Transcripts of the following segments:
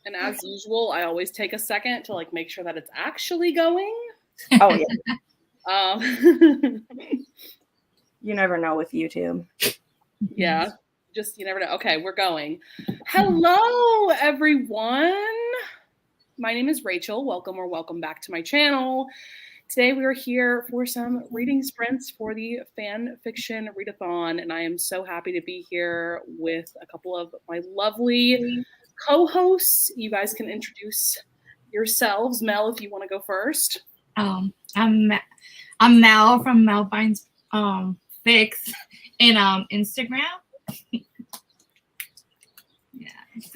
And as usual, I always take a second to like make sure that it's actually going. Oh yeah. Um, You never know with YouTube. yeah, just you never know. Okay, we're going. Hello, everyone. My name is Rachel. Welcome or welcome back to my channel. Today we are here for some reading sprints for the fan fiction readathon, and I am so happy to be here with a couple of my lovely co-hosts. You guys can introduce yourselves. Mel, if you want to go first. I'm Mel from Mel Finds Fix in Instagram.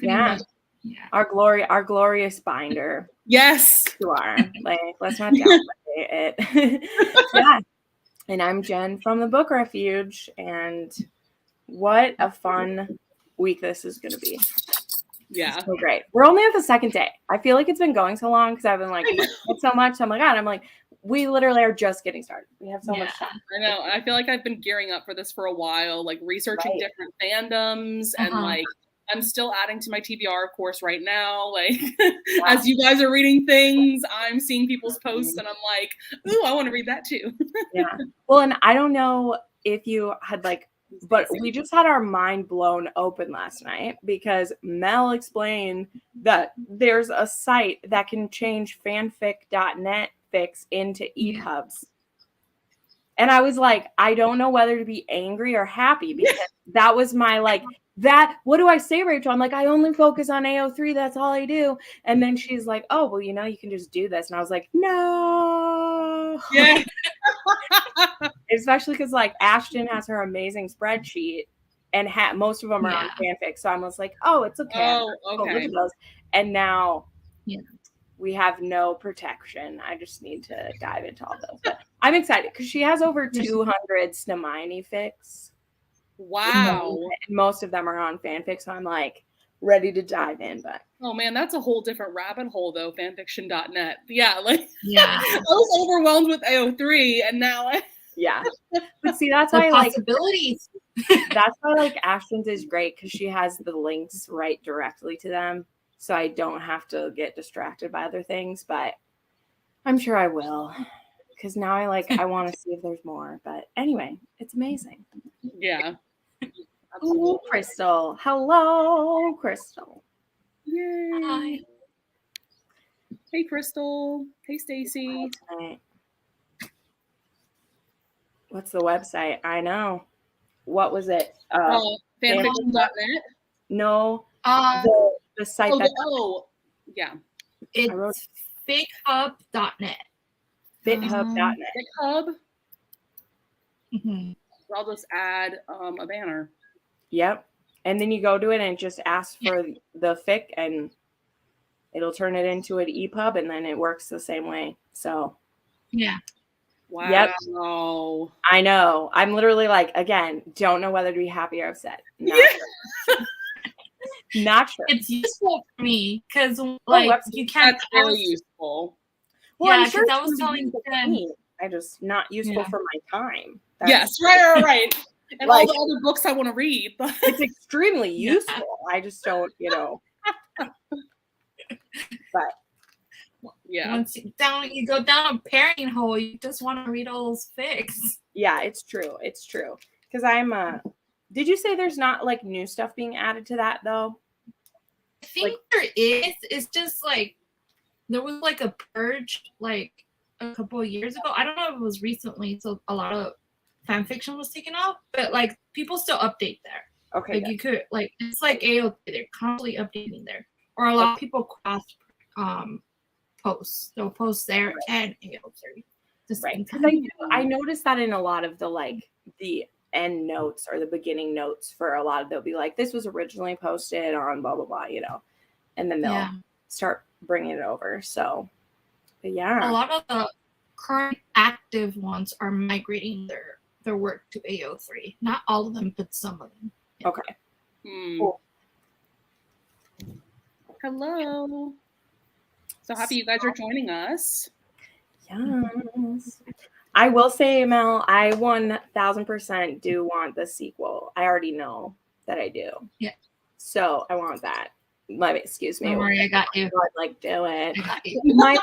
Yeah. Our glorious binder. Yes. You are. Like, let's not downplay it. Yeah. And I'm Jen from the Book Refuge, and what a fun week this is going to be. Yeah. So great. We're only at the second day. I feel like it's been going so long because I've been like so much. Oh my God. I'm like, we literally are just getting started. We have so much time. I know. I feel like I've been gearing up for this for a while, like researching different fandoms and like I'm still adding to my TBR, of course, right now. Like as you guys are reading things, I'm seeing people's posts and I'm like, ooh, I want to read that too. Yeah. Well, and I don't know if you had but we just had our mind blown open last night because Mel explained that there's a site that can change fanfic.net fics into EPUBs. And I was like, I don't know whether to be angry or happy because that was my what do I say, Rachel? I'm like, I only focus on AO3. That's all I do. And then she's like, oh, well, you can just do this. And I was like, no. Yeah. Especially because Ashton has her amazing spreadsheet and most of them are on fanfic. So I was like, oh, it's okay. Oh, okay. Look at those. And now we have no protection. I just need to dive into all those. But I'm excited because she has over 200 Snamini fics. Wow. And most of them are on fanfic. So I'm like ready to dive in. But oh man, that's a whole different rabbit hole though, fanfiction.net. Yeah, I was overwhelmed with AO3 and now But see, that's why possibilities. That's why Ashton's is great because she has the links right directly to them. So I don't have to get distracted by other things, but I'm sure I will. Because now I want to see if there's more. But anyway, it's amazing. Yeah. Ooh, Crystal. Hello, Crystal. Yay. Hi. Hey, Crystal. Hey, Stacy. What's the website? I know. What was it? Fanfiction.net? No. The site It's fichub.net. Fichub.net. Fichub? I'll just add a banner. Yep. And then you go to it and just ask for the fic and it'll turn it into an EPUB and then it works the same way. So Wow. Yep. I know. I'm literally again, don't know whether to be happy or upset. Not sure. It's useful for me because you can't. That's very useful. Well, I'm sure I was telling them. I just not useful for my time. Yes, right. And all the other books I want to read. It's extremely useful. I just don't, But once you go down a pairing hole, you just want to read all those fics. Yeah, it's true. It's true. Because I'm did you say there's not new stuff being added to that though? I think there is. It's just there was a purge a couple of years ago. I don't know if it was recently, so a lot of fan fiction was taken off, but people still update there. Okay. You could it's AOT, they're constantly updating there. Or a lot of people cross posts. They'll post there and AOT. Right. Because I noticed that in a lot of the end notes or the beginning notes for a lot of they'll be this was originally posted on blah blah blah, and then they'll start bringing it over. So but a lot of the current active ones are migrating their work to AO3. Not all of them, but some of them. Okay. Cool. Hello. So happy you guys are joining us. Yes. I will say, Mel, I 1000% do want the sequel. I already know that I do. Yeah. So I want that. Excuse me. Don't worry, I got you. Like, do it. I got you. My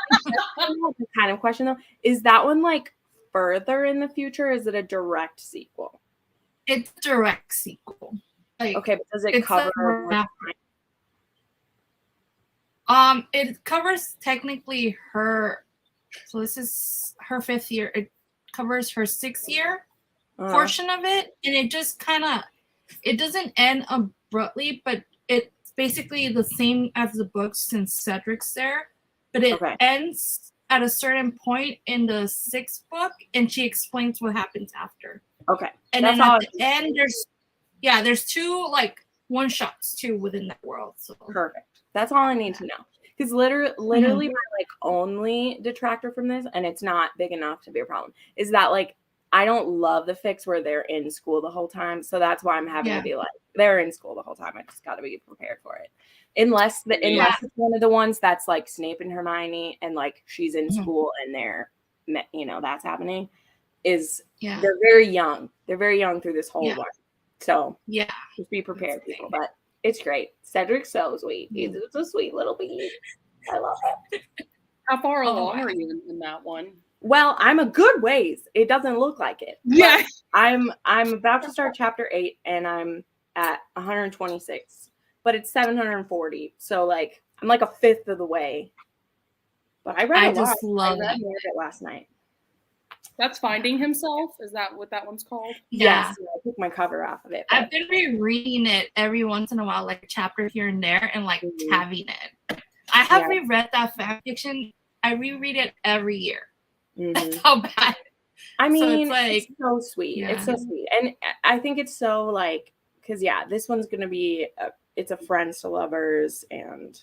kind of question though, is that one like further in the future? Is it a direct sequel? It's a direct sequel. Like, Okay, but does it cover more time? It covers technically her. So this is her 5th year. It covers her 6th year portion of it, and it just kind of, it doesn't end abruptly, but it's basically the same as the books since Cedric's there, but it ends at a certain point in the 6th book, and she explains what happens after. Okay, and then at the end, there's 2 like one-shots too within that world. So perfect. That's all I need to know. Because literally my like only detractor from this, and it's not big enough to be a problem, is that like I don't love the fix where they're in school the whole time. So that's why I'm having to be like, they're in school the whole time. I just got to be prepared for it. Unless it's one of the ones that's like Snape and Hermione, and like she's in school and they're, that's happening. They're very young. They're very young through this whole one. So just be prepared, people. But it's great. Cedric's so sweet. He's a sweet little bee. I love it. How far along are you in that one? Well, I'm a good ways. It doesn't look like it. Yeah. I'm about to start chapter 8 and I'm at 126. But it's 740. So like I'm like a 5th of the way. But I read a lot. I read more of it last night. That's Finding Himself? Is that what that one's called? Yes. I took my cover off of it. I've been rereading it every once in a while, like a chapter here and there, and like tabbing it. I have reread that fan fiction. I reread it every year. That's how bad. I mean, it's so sweet. Yeah. It's so sweet. And I think it's so like, because this one's going to be, it's a friends to lovers and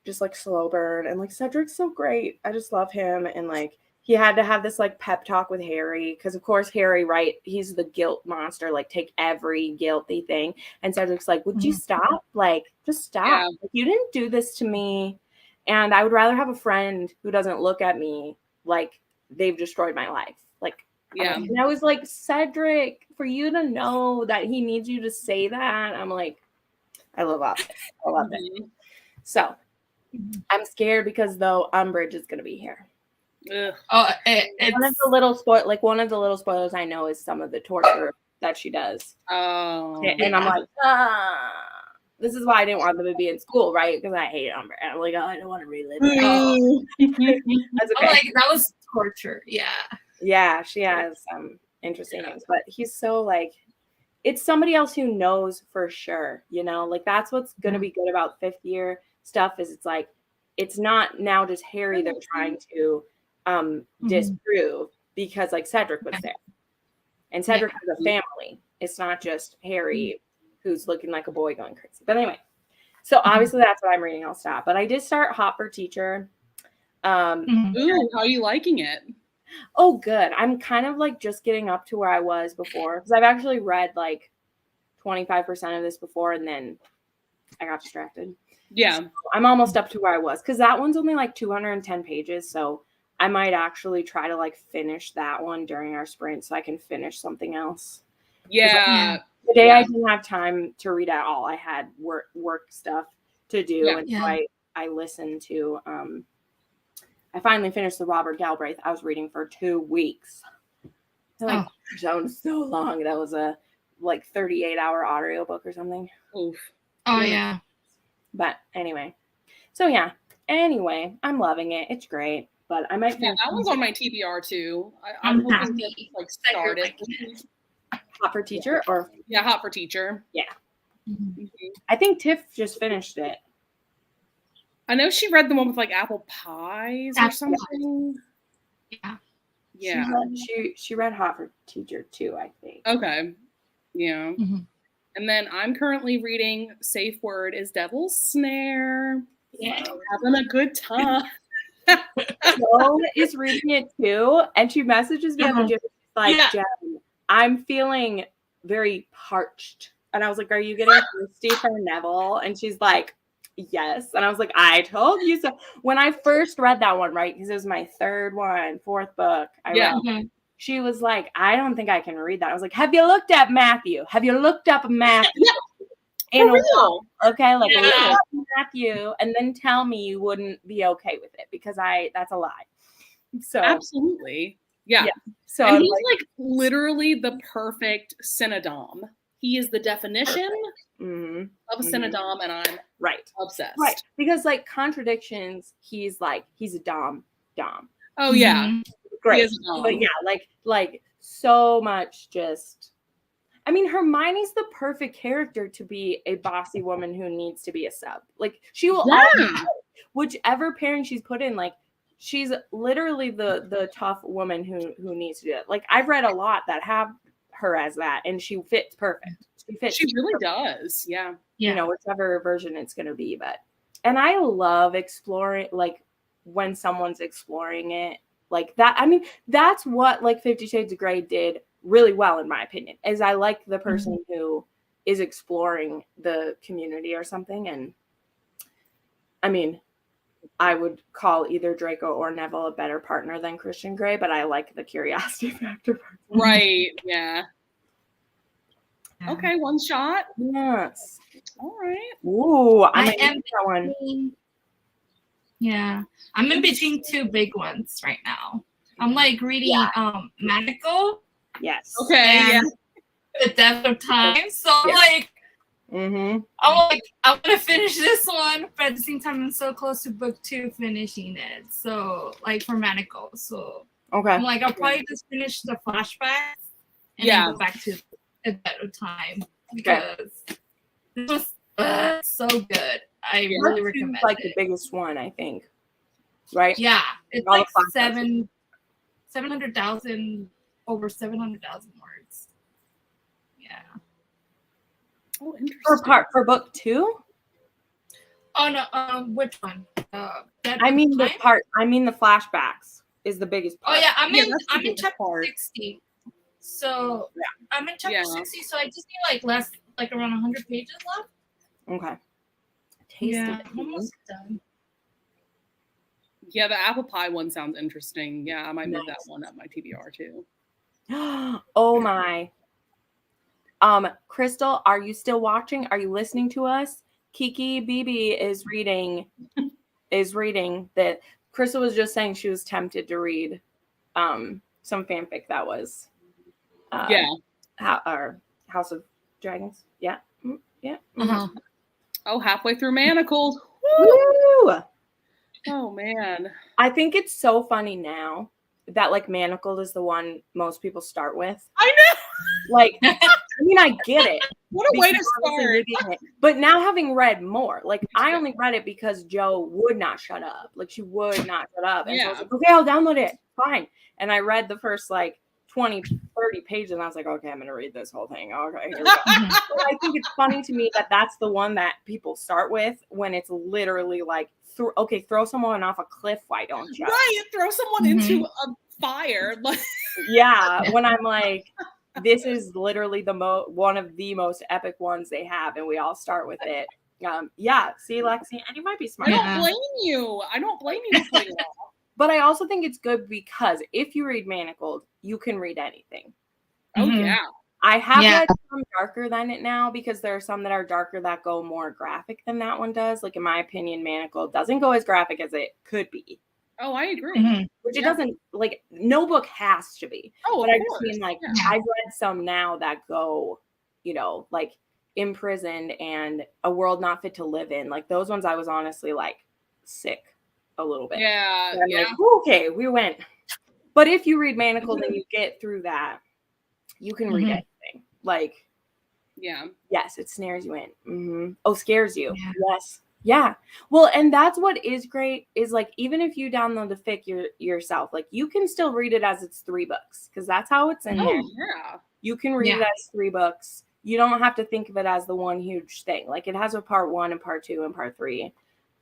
just like slow burn. And like Cedric's so great. I just love him. And like, he had to have this like pep talk with Harry because of course Harry, right? He's the guilt monster, like take every guilty thing. And Cedric's like, would you stop? Like, just stop. Yeah. Like, you didn't do this to me. And I would rather have a friend who doesn't look at me like they've destroyed my life. Like, and I was like, Cedric, for you to know that he needs you to say that, I'm like, I love it. I love it. So I'm scared because though Umbridge is going to be here. Ugh. One of the little spoilers I know is some of the torture that she does. Oh, and I'm like, this is why I didn't want them to be in school, right? Because I hate Umbridge. I'm like, I don't want to relive it. That's okay. Like that was torture. Yeah, she has some interesting names, but he's so like, it's somebody else who knows for sure. Like that's what's gonna be good about 5th year stuff is it's like it's not now just Harry they're trying to disprove because like Cedric was there and Cedric has a family. It's not just Harry who's looking like a boy going crazy. But anyway, so obviously that's what I'm reading. I'll stop. But I did start Hot for Teacher. Ooh, how are you liking it? Oh, good. I'm kind of like just getting up to where I was before because I've actually read like 25% of this before and then I got distracted. Yeah. So I'm almost up to where I was because that one's only like 210 pages. So I might actually try to like finish that one during our sprint so I can finish something else. Yeah. Today I didn't have time to read at all. I had work stuff to do. And so I listened to, I finally finished the Robert Galbraith. I was reading for 2 weeks. That was so long. That was a like 38-hour audiobook or something. Oof. Oh yeah. But anyway. So yeah. Anyway, I'm loving it. It's great. But I might that one's on my TBR too. I'm hoping to like start it. Hot for Teacher or Hot for Teacher. Yeah. I think Tiff just finished it. I know she read the one with like apple pies or something. Yeah. She read Hot for Teacher too, I think. Okay. Yeah. And then I'm currently reading Safe Word is Devil's Snare. Yeah. Having a good time. Joan is reading it too, and she messages me at the gym. She's like, Jen, I'm feeling very parched. And I was like, are you getting thirsty for Neville? And she's like, yes. And I was like, I told you so. When I first read that one, right, because it was my 4th book I read, she was like, I don't think I can read that. I was like, have you looked at Matthew? Have you looked up Matthew? in a real. wall, okay? Like, Yeah. Matthew, and then tell me you wouldn't be okay with it because that's a lie. So Absolutely. Yeah. So and I'm he's like, like literally the perfect synodom. He is the definition of a synodom, and I'm obsessed. Right. Because like contradictions, he's a dom. Oh yeah. Great. He is a dom. But yeah, like so much just I mean, Hermione's the perfect character to be a bossy woman who needs to be a sub. Like she will always, whichever pairing she's put in, like she's literally the tough woman who needs to do it. Like I've read a lot that have her as that, and she fits perfect. She really does. Yeah. You know, whichever version it's going to be. But, and I love exploring, like when someone's exploring it like that. I mean, that's what like 50 Shades of Grey did really well, in my opinion, is I like the person who is exploring the community or something. And I mean, I would call either Draco or Neville a better partner than Christian Grey, but I like the curiosity factor. Right. Yeah. Okay, one shot. Yes. All right. Ooh, I am that one. Yeah, I'm in between two big ones right now. I'm like reading Manacle. Yes. Okay. And The Death of Time. So like, I'm like, I want to finish this one, but at the same time, I'm so close to book 2 finishing it. So like for Manacle, so I'm like, I'll probably just finish the flashbacks and then go back to The Death of Time because this was so good. I really recommend it. Like the biggest one, I think. Right? Yeah, it's like 700,000, over 700,000 words. Yeah. Oh, interesting. For book 2? Oh no, which one? I mean the flashbacks is the biggest part. Oh yeah, I'm in chapter 60. So I'm in chapter 60, so I just need like around 100 pages left. Okay. Yeah, I'm almost done. Yeah, the apple pie one sounds interesting. Yeah, I might move that one up my TBR too. Oh my. Crystal, are you still watching? Are you listening to us? Kiki BB is reading that Crystal was just saying she was tempted to read some fanfic that was House of Dragons. Yeah. Yeah. Oh, halfway through Manacled. Woo! Oh man. I think it's so funny now that like Manacled is the one most people start with. I know. Like, I mean, I get it. What a way to start. But now having read more, like I only read it because Joe would not shut up. Like she would not shut up. And so I was like, okay, I'll download it. Fine. And I read the first like 20, 30 pages and I was like, okay, I'm going to read this whole thing. Okay, here we go. I think it's funny to me that that's the one that people start with when it's literally like, throw someone off a cliff. Why don't you? Right. Throw someone into a fire. Yeah. When I'm like, this is literally one of the most epic ones they have, and we all start with it. See, Lexi, and you might be smart. I don't blame you. For it. But I also think it's good because if you read Manacled, you can read anything. Oh yeah. I have read some darker than it now because there are some that are darker that go more graphic than that one does. Like in my opinion, Manacled doesn't go as graphic as it could be. Oh, I agree. Which it doesn't, like, no book has to be. Oh, but I just mean, like, I've read some now that go, you know, like, Imprisoned and A World Not Fit to Live In. Like, those ones I was honestly, like, sick a little bit. Yeah. Like, okay, we went. But if you read Manacled and you get through that, you can read anything. Like, yes, it snares you in. Oh, scares you. Yeah. Yes. Yeah. Well, and that's what is great is like, even if you download the fic yourself, like you can still read it as it's 3 books because that's how it's in there. Yeah. You can read it as 3 books. You don't have to think of it as the one huge thing. Like it has a part 1 and part 2 and part 3,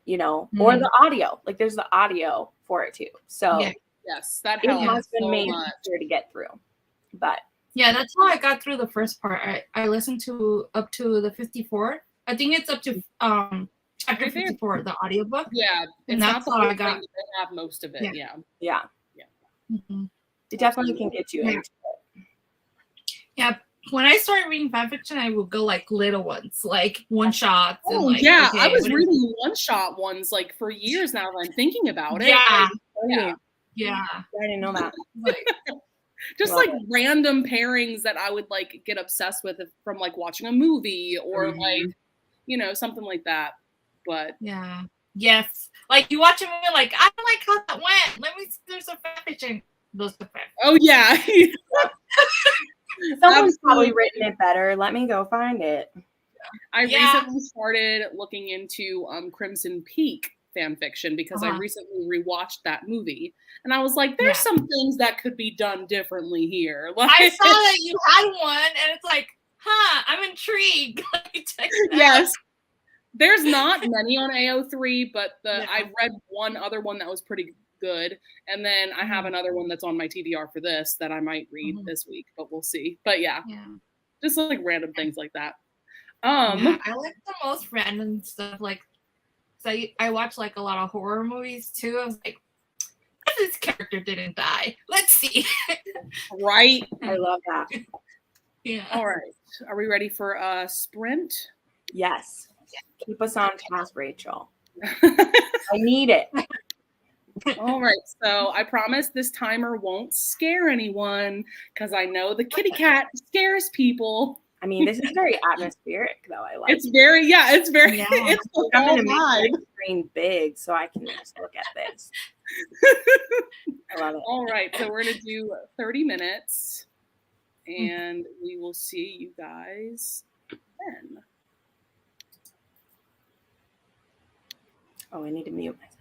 you know, or the audio. Like there's the audio for it too. So yes, that it has been so made much. easier to get through. But yeah, that's how I got through the first part. I listened to up to the 54. I think it's up to chapter 54, the audiobook. Yeah, and that's how I got. They have most of it. Yeah. It definitely can get you into it. Yeah, when I started reading fanfiction, I would go like little ones, like one shots. Oh and like, yeah, okay, I was reading one-shot ones like for years now. That I'm thinking about it. Yeah, Yeah. yeah. I didn't know that. Like, Just Love like it. random pairings that I would like get obsessed with from like watching a movie or like, you know, something like that. But yeah, yes. Like you watch a movie, like I don't like how that went. Let me see. There's a fanfiction. Those are fan. oh yeah. Someone's probably Absolutely. written it better. Let me go find it. I Yeah. recently started looking into Crimson Peak fan fiction because I recently rewatched that movie and I was like, there's some things that could be done differently here. Like, I saw that you had one, and it's like, huh, I'm intrigued. Let me check it yes. out. There's not many on AO3, but I've read one other one that was pretty good. And then I have another one that's on my TBR for this that I might read this week, but we'll see. But yeah, just like random things like that. Yeah, I like the most random stuff. Like, so I watch like a lot of horror movies too. I was like, what if this character didn't die? Let's see. Right. I love that. Yeah. All right. Are we ready for a sprint? Yes. Keep us on task, Rachel. I need it. All right. So I promise this timer won't scare anyone because I know the kitty cat scares people. I mean, this is very atmospheric, though. I like it's very, it's very, Yeah. it's the I'm fall going to make vibe. my screen big so I can just look at this. I love it. All right. So we're going to do 30 minutes and we will see you guys then. Oh, I need to mute myself.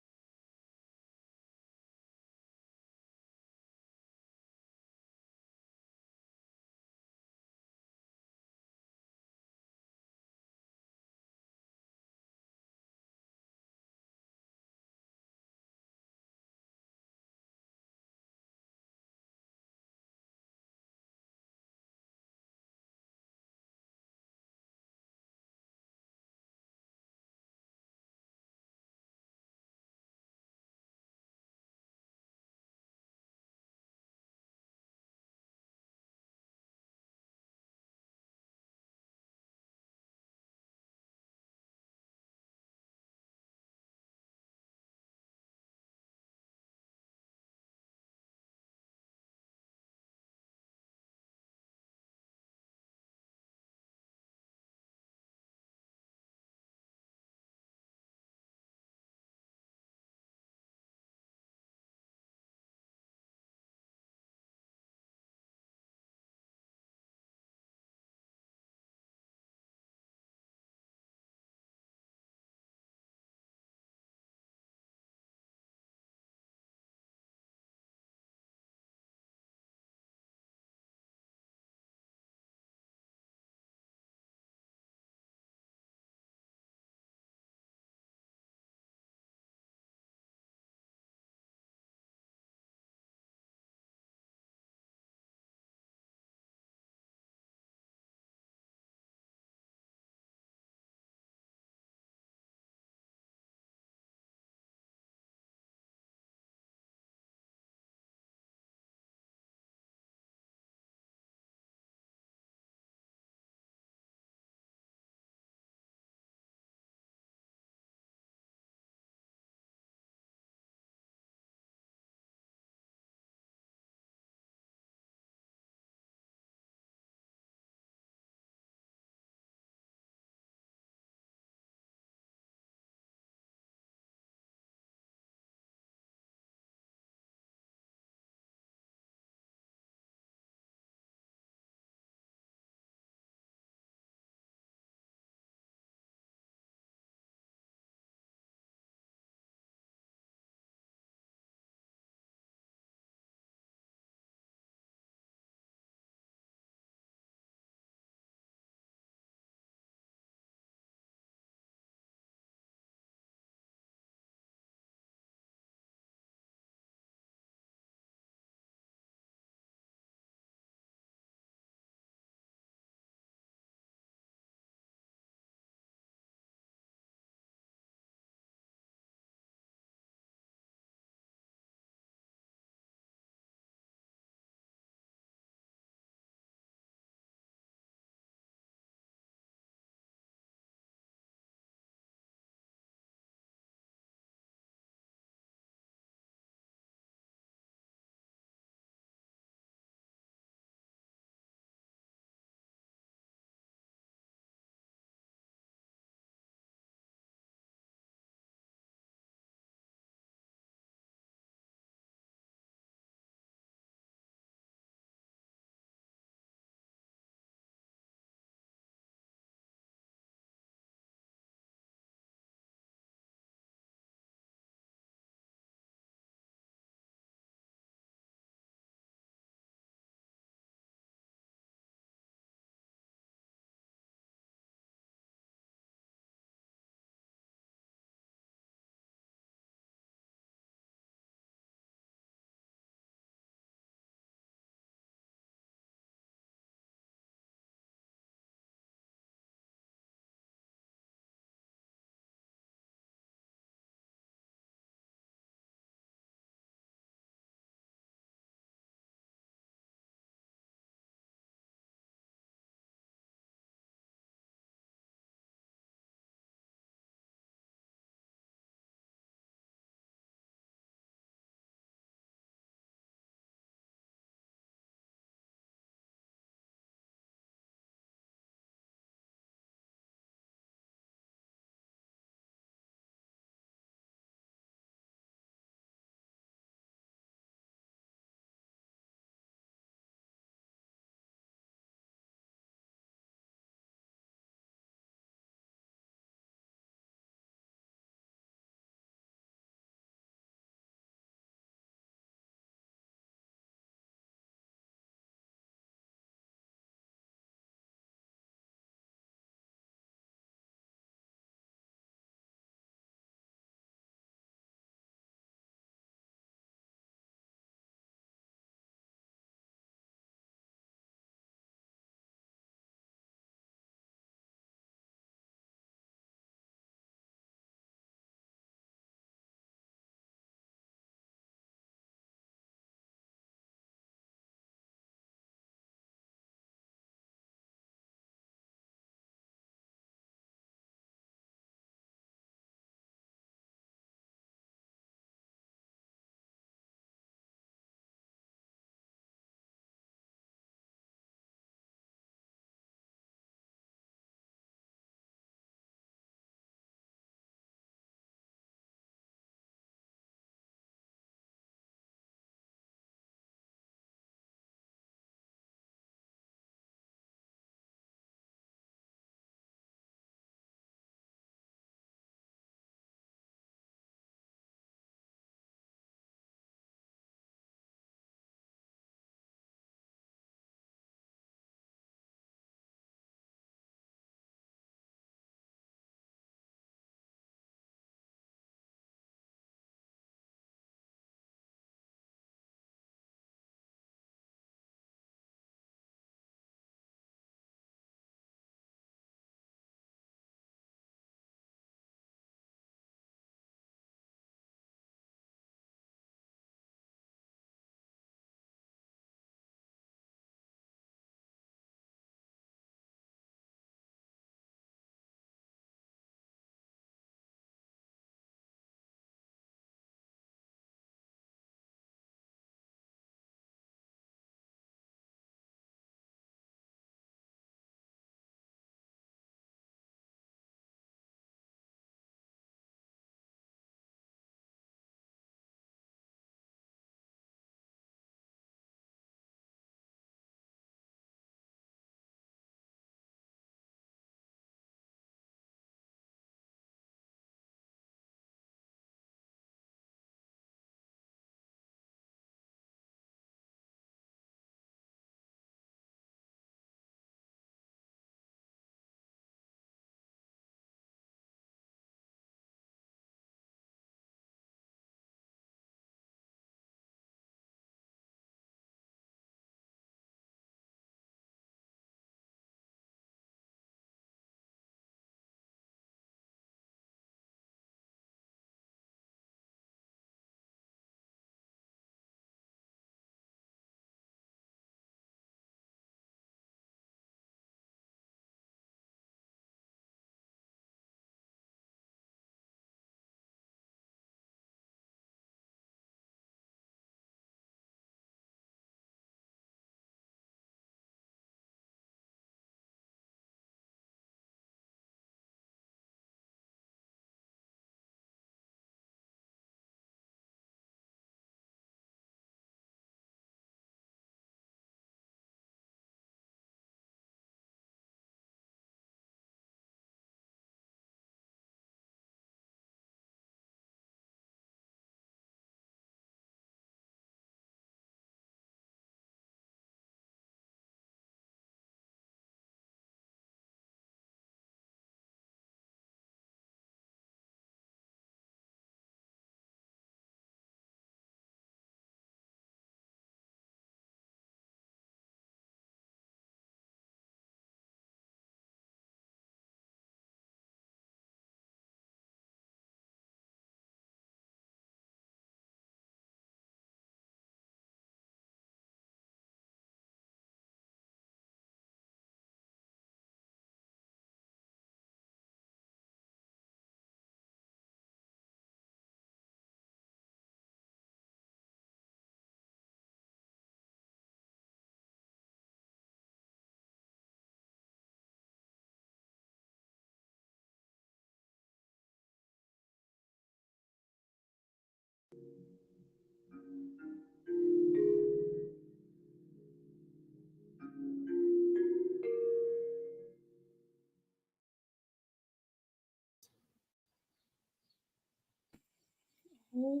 All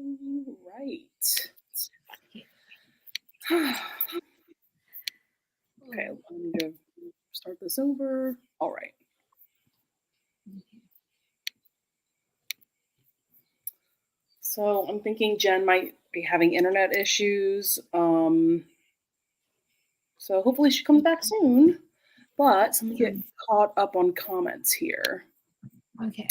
right. Okay, I'm going to start this over. All right. So I'm thinking Jen might be having internet issues. So hopefully she comes back soon. But let me get caught up on comments here. Okay.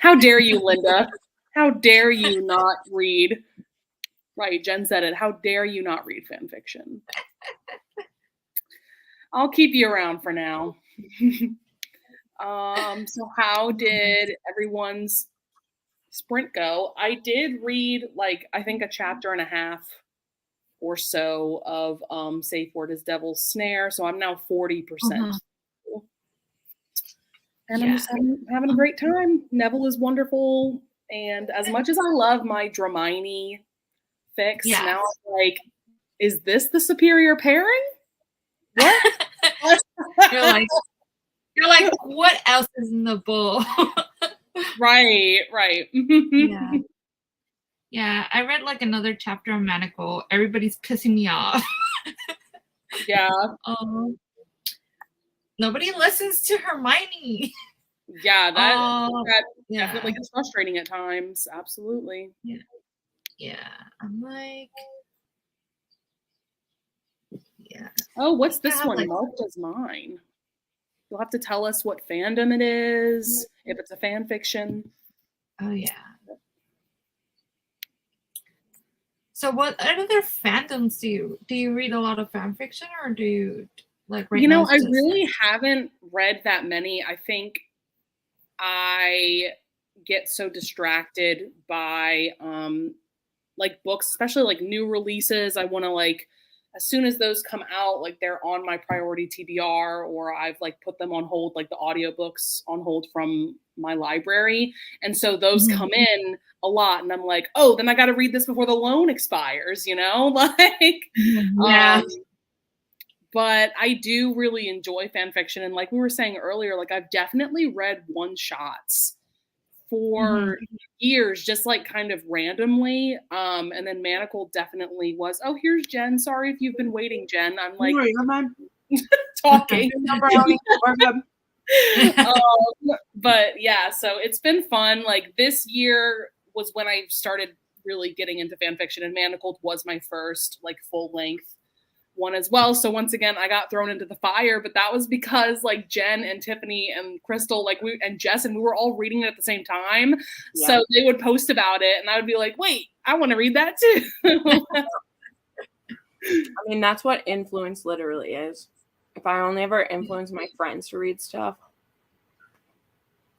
How dare you, Linda? How dare you not read? Right, Jen said it. How dare you not read fan fiction? I'll keep you around for now. So how did everyone's sprint go? I did read I think a chapter and a half or so of Safe Word is Devil's Snare. So I'm now 40%. And I'm just having a great time. Neville is wonderful. And as much as I love my Dramini fix, now I'm like, is this the superior pairing? What? You're like, what else is in the bowl? Right. Yeah, I read another chapter on Manacle. Everybody's pissing me off. Yeah. Nobody listens to Hermione. Yeah, that definitely gets frustrating at times. Absolutely. Yeah. I'm like, oh, what's this one? Mark does mine. You'll have to tell us what fandom it is, if it's a fan fiction. Oh, yeah. So what other fandoms do you read a lot of fan fiction, or do you I really haven't read that many. I think I get so distracted by books, especially new releases. I want to as soon as those come out, they're on my priority TBR, or I've put them on hold, the audiobooks on hold from my library. And so those come in a lot, and I'm like, oh, then I got to read this before the loan expires, but I do really enjoy fan fiction. And like we were saying earlier, I've definitely read one-shots for years, just kind of randomly. And then Manacle definitely was, oh, here's Jen. Sorry if you've been waiting, Jen. I'm talking. But yeah, so it's been fun. This year was when I started really getting into fan fiction, and Manacled was my first full length one as well. So once again, I got thrown into the fire, but that was because Jen and Tiffany and Crystal, and Jess, and we were all reading it at the same time. Yeah. So they would post about it, and I would be like, wait, I want to read that too. I mean, that's what influence literally is. If I only ever influence my friends to read stuff,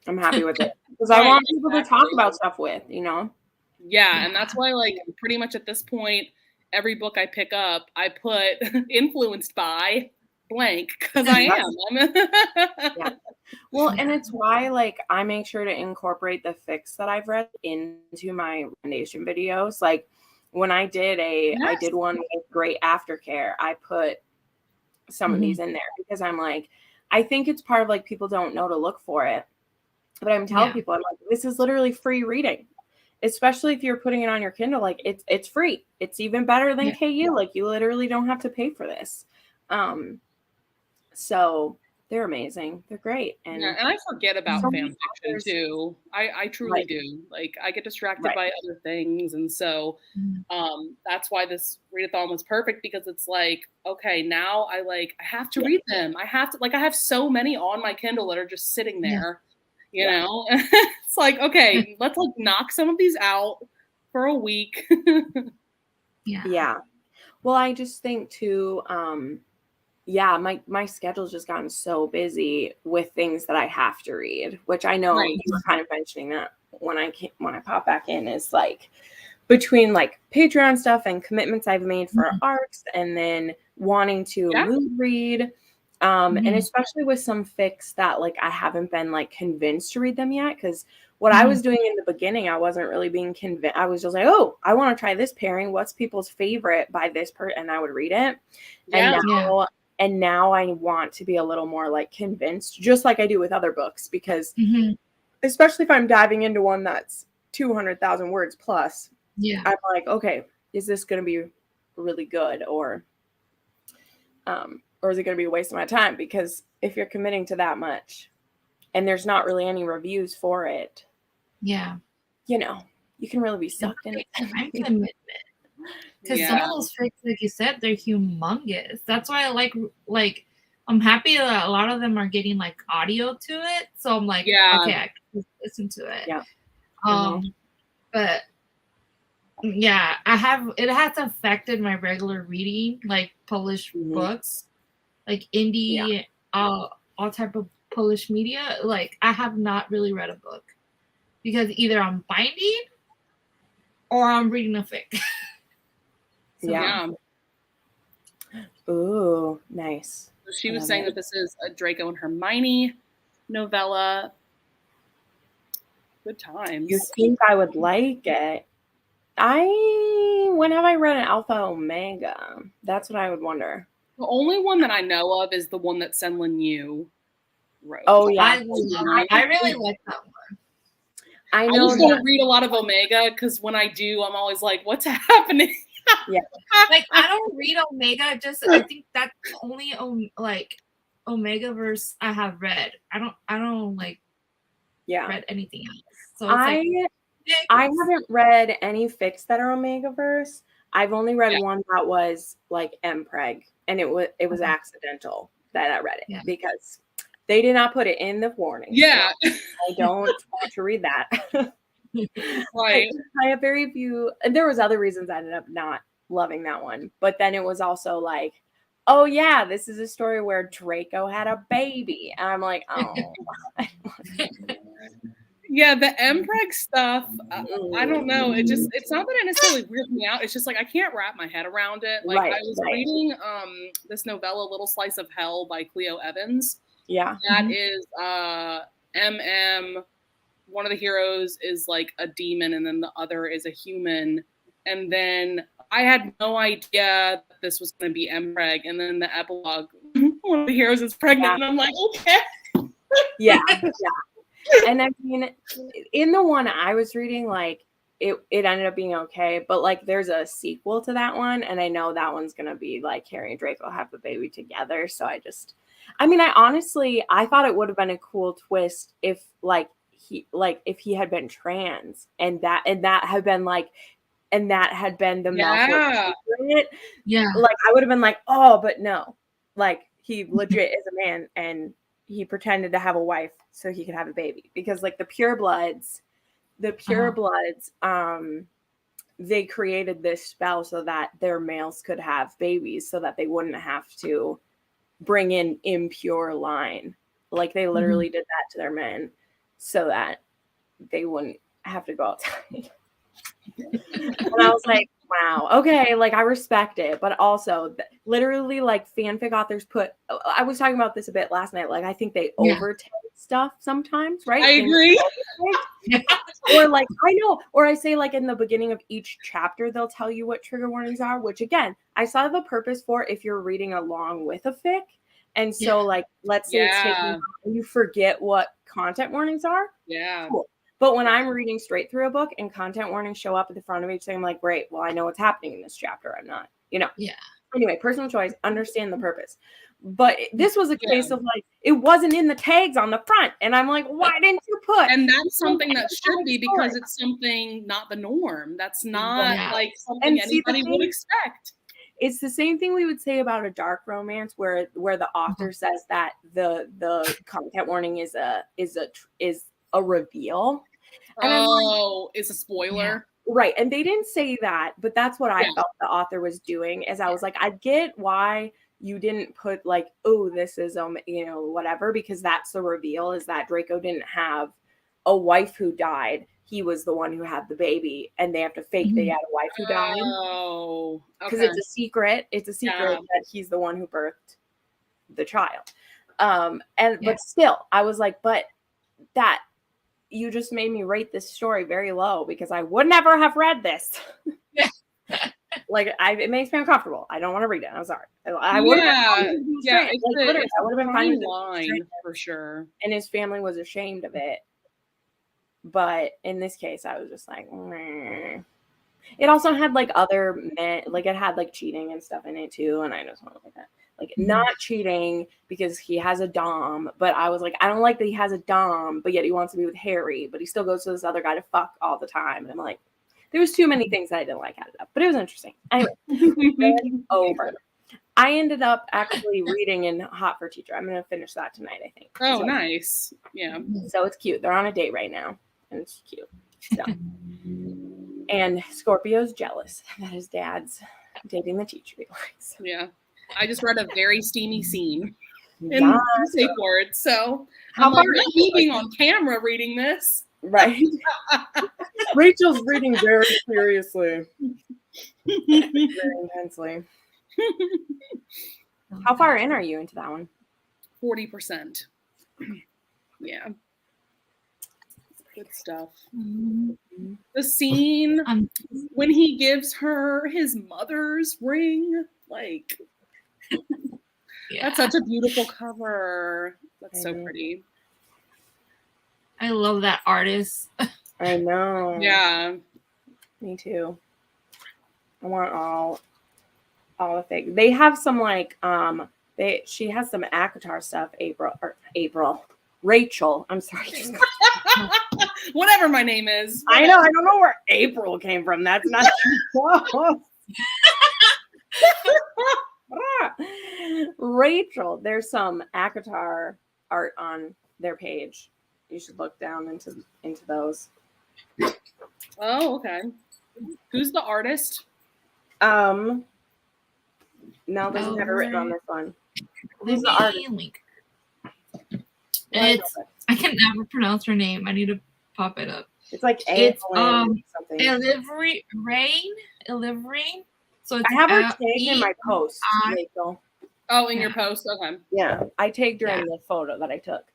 I'm happy with it. Because I want people to talk about stuff with, Yeah, and that's why pretty much at this point, every book I pick up, I put influenced by blank, because I am. Yeah. Well, and it's why I make sure to incorporate the fics that I've read into my recommendation videos. When I did I did one with Great Aftercare, I put some of these in there because I'm I think it's part of people don't know to look for it. But I'm telling people, I'm this is literally free reading. Especially if you're putting it on your Kindle, it's free. It's even better than KU. You literally don't have to pay for this. So they're amazing.Ey're great. And I forget about fan fiction too. I truly do. I get distracted by other things, and so that's why this readathon was perfect, because it's okay, now I have to read them. I have to I have so many on my Kindle that are just sitting there. You know, it's okay, let's knock some of these out for a week. Yeah. Well, I just think too, my schedule's just gotten so busy with things that I have to read, which I know you were kind of mentioning that when I pop back in, is between Patreon stuff and commitments I've made for arcs, and then wanting to mood read. And especially with some fics that I haven't been convinced to read them yet, because what I was doing in the beginning, I wasn't really being convinced. I was just oh, I want to try this pairing. What's people's favorite by this person? And I would read it. And now And now I want to be a little more like convinced, just like I do with other books, because especially if I'm diving into one that's 200,000 words plus, I'm like, okay, is this going to be really good, or is it going to be a waste of my time? Because if you're committing to that much and there's not really any reviews for it, you know, you can really be sucked in. Time commitment. Because some of those fics, like you said, they're humongous. That's why I like I'm happy that a lot of them are getting like audio to it. So I'm like, okay, I can listen to it. But yeah, it has affected my regular reading, like published books, like indie, all type of published media. Like I have not really read a book because either I'm binding or I'm reading a fic. Ooh, nice. So she was saying that this is a Draco and Hermione novella. Good times. You think I would like it? When have I read an Alpha Omega? That's what I would wonder. The only one that I know of is the one that Senlin Yu wrote. Oh yeah, I really like that one. I just don't read a lot of Omega because when I do, I'm always like, "What's happening?" Like I don't read Omega. I think that's the only like Omega verse I have read. I don't like read anything else. So it's I haven't read any fics that are Omega verse. I've only read one that was like Mpreg, and it was accidental that I read it because they did not put it in the warning. Yeah, so I don't want to read that. Right. I have very few, and there was other reasons I ended up not loving that one. But then it was also like, oh yeah, this is a story where Draco had a baby, and I'm like, oh. Yeah, the Mpreg stuff, I don't know. It's not that it necessarily weirds me out. It's just like I can't wrap my head around it. Like I was reading this novella, Little Slice of Hell by Cleo Evans. Yeah. That is one of the heroes is like a demon and then the other is a human. And then I had no idea this was going to be Mpreg. And then the epilogue, one of the heroes is pregnant. And I'm like, okay. Yeah. And I mean, in the one I was reading, like it ended up being okay, but like there's a sequel to that one, and I know that one's gonna be like Harry and Draco have the baby together. So I thought it would have been a cool twist if if he had been trans and that had been the Malfoy secret. Like I would have been like, oh, but no, like he legit is a man and he pretended to have a wife so he could have a baby, because like the purebloods, they created this spell so that their males could have babies so that they wouldn't have to bring in impure line. Like they literally did that to their men so that they wouldn't have to go outside. And I was like, wow, okay, like I respect it, but also literally like fanfic authors I was talking about this a bit last night, like I think they overtake stuff sometimes, right? I agree. Or like I know, or I say like in the beginning of each chapter they'll tell you what trigger warnings are, which again I saw the purpose for if you're reading along with a fic. And so like let's say it's taking, you forget what content warnings are. Cool. But when I'm reading straight through a book and content warnings show up at the front of each thing, I'm like, great, well, I know what's happening in this chapter. I'm not, Anyway, personal choice, understand the purpose. But this was a case of like, it wasn't in the tags on the front. And I'm like, why didn't you put? And that's something that should be, because it's something not the norm. That's not like something anybody would expect. It's the same thing we would say about a dark romance where the author says that the content warning is a reveal. And it's a spoiler. Right. And they didn't say that, but that's what I felt the author was doing, is I was like, I get why you didn't put like, oh, this is, whatever, because that's the reveal, is that Draco didn't have a wife who died. He was the one who had the baby, and they have to fake they had a wife who died. Oh, because it's a secret. It's a secret that he's the one who birthed the child. But still, I was like, but that, you just made me rate this story very low, because I would never have read this. Like, it makes me uncomfortable. I don't want to read it. I'm sorry. I would have been yeah, like, literally, I would have been fine line for sure. And his family was ashamed of it. But in this case, I was just like, meh. It also had like other men, like it had like cheating and stuff in it too, and I just don't like that. Like not cheating because he has a dom, but I was like, I don't like that he has a dom, but yet he wants to be with Harry, but he still goes to this other guy to fuck all the time, and I'm like, there was too many things that I didn't like out of that, but it was interesting. Anyway, over. I ended up actually reading in Hot for Teacher. I'm gonna finish that tonight, I think. Oh, nice. Yeah. So it's cute. They're on a date right now, and it's cute. So. And Scorpio's jealous that his dad's dating the teacher he likes. Yeah. I just read a very steamy scene in safe word. So I'm like, not me being on camera reading this. Right. Rachel's reading very seriously. Very intensely. How far in are you into that one? 40%. Yeah. Good stuff. The scene when he gives her his mother's ring, like that's such a beautiful cover. That's so pretty. I love that artist. I know. Yeah. Me too. I want all the things. They have some like she has some ACOTAR stuff, Rachel. I'm sorry. Whatever my name is. I know. I don't know where April came from. That's not close. Rachel, there's some ACOTAR art on their page. You should look down into those. Oh, okay. Who's the artist? No, there's never written on this one. Who's the artist? Link. I can never pronounce her name. I need to pop it up. It's like something. Ilivrain. So it's I have her tagged in my post, Rachel. Oh, in your post? Okay. Yeah, I tagged her in the photo that I took.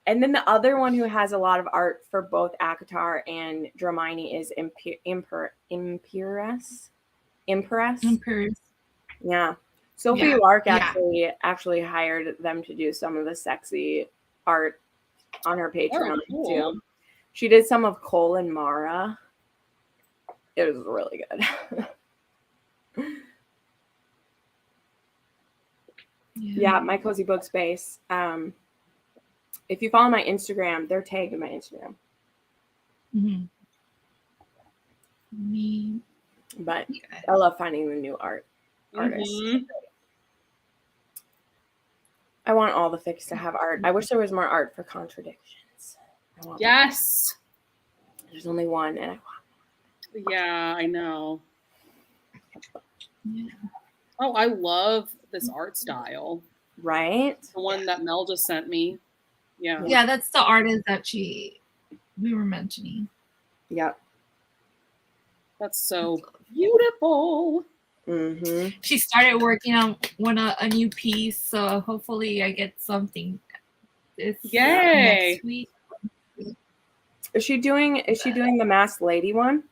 And then the other one who has a lot of art for both ACOTAR and Dramini is Impress. Yeah. Sophie Lark actually hired them to do some of the sexy art on her Patreon too. She did some of Cole and Mara. It was really good. Yeah, my cozy book space. If you follow my Instagram, they're tagged in my Instagram. But I love finding the new artists. I want all the fics to have art. I wish there was more art for contradictions. Yes. There's only one, and I want. Yeah, I know. Yeah. Oh, I love this art style. Right? The one that Mel just sent me. Yeah. Yeah, that's the artist that we were mentioning. Yep. That's so beautiful. She started working on a new piece, so hopefully I get something. Yay! Next week. Is she doing the Masked Lady one?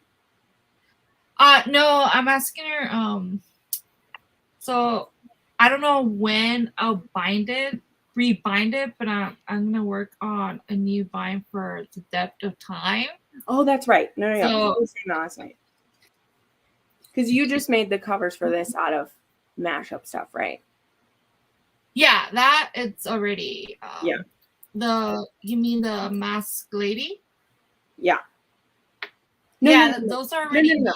No, I'm asking her. So I don't know when I'll rebind it, but I'm gonna work on a new bind for The Depth of Time. Oh, that's right. No. So, I was saying that last night. Because you just made the covers for this out of mashup stuff, right? Yeah, that it's already. You mean the Masked Lady? Yeah. No, those are already. No.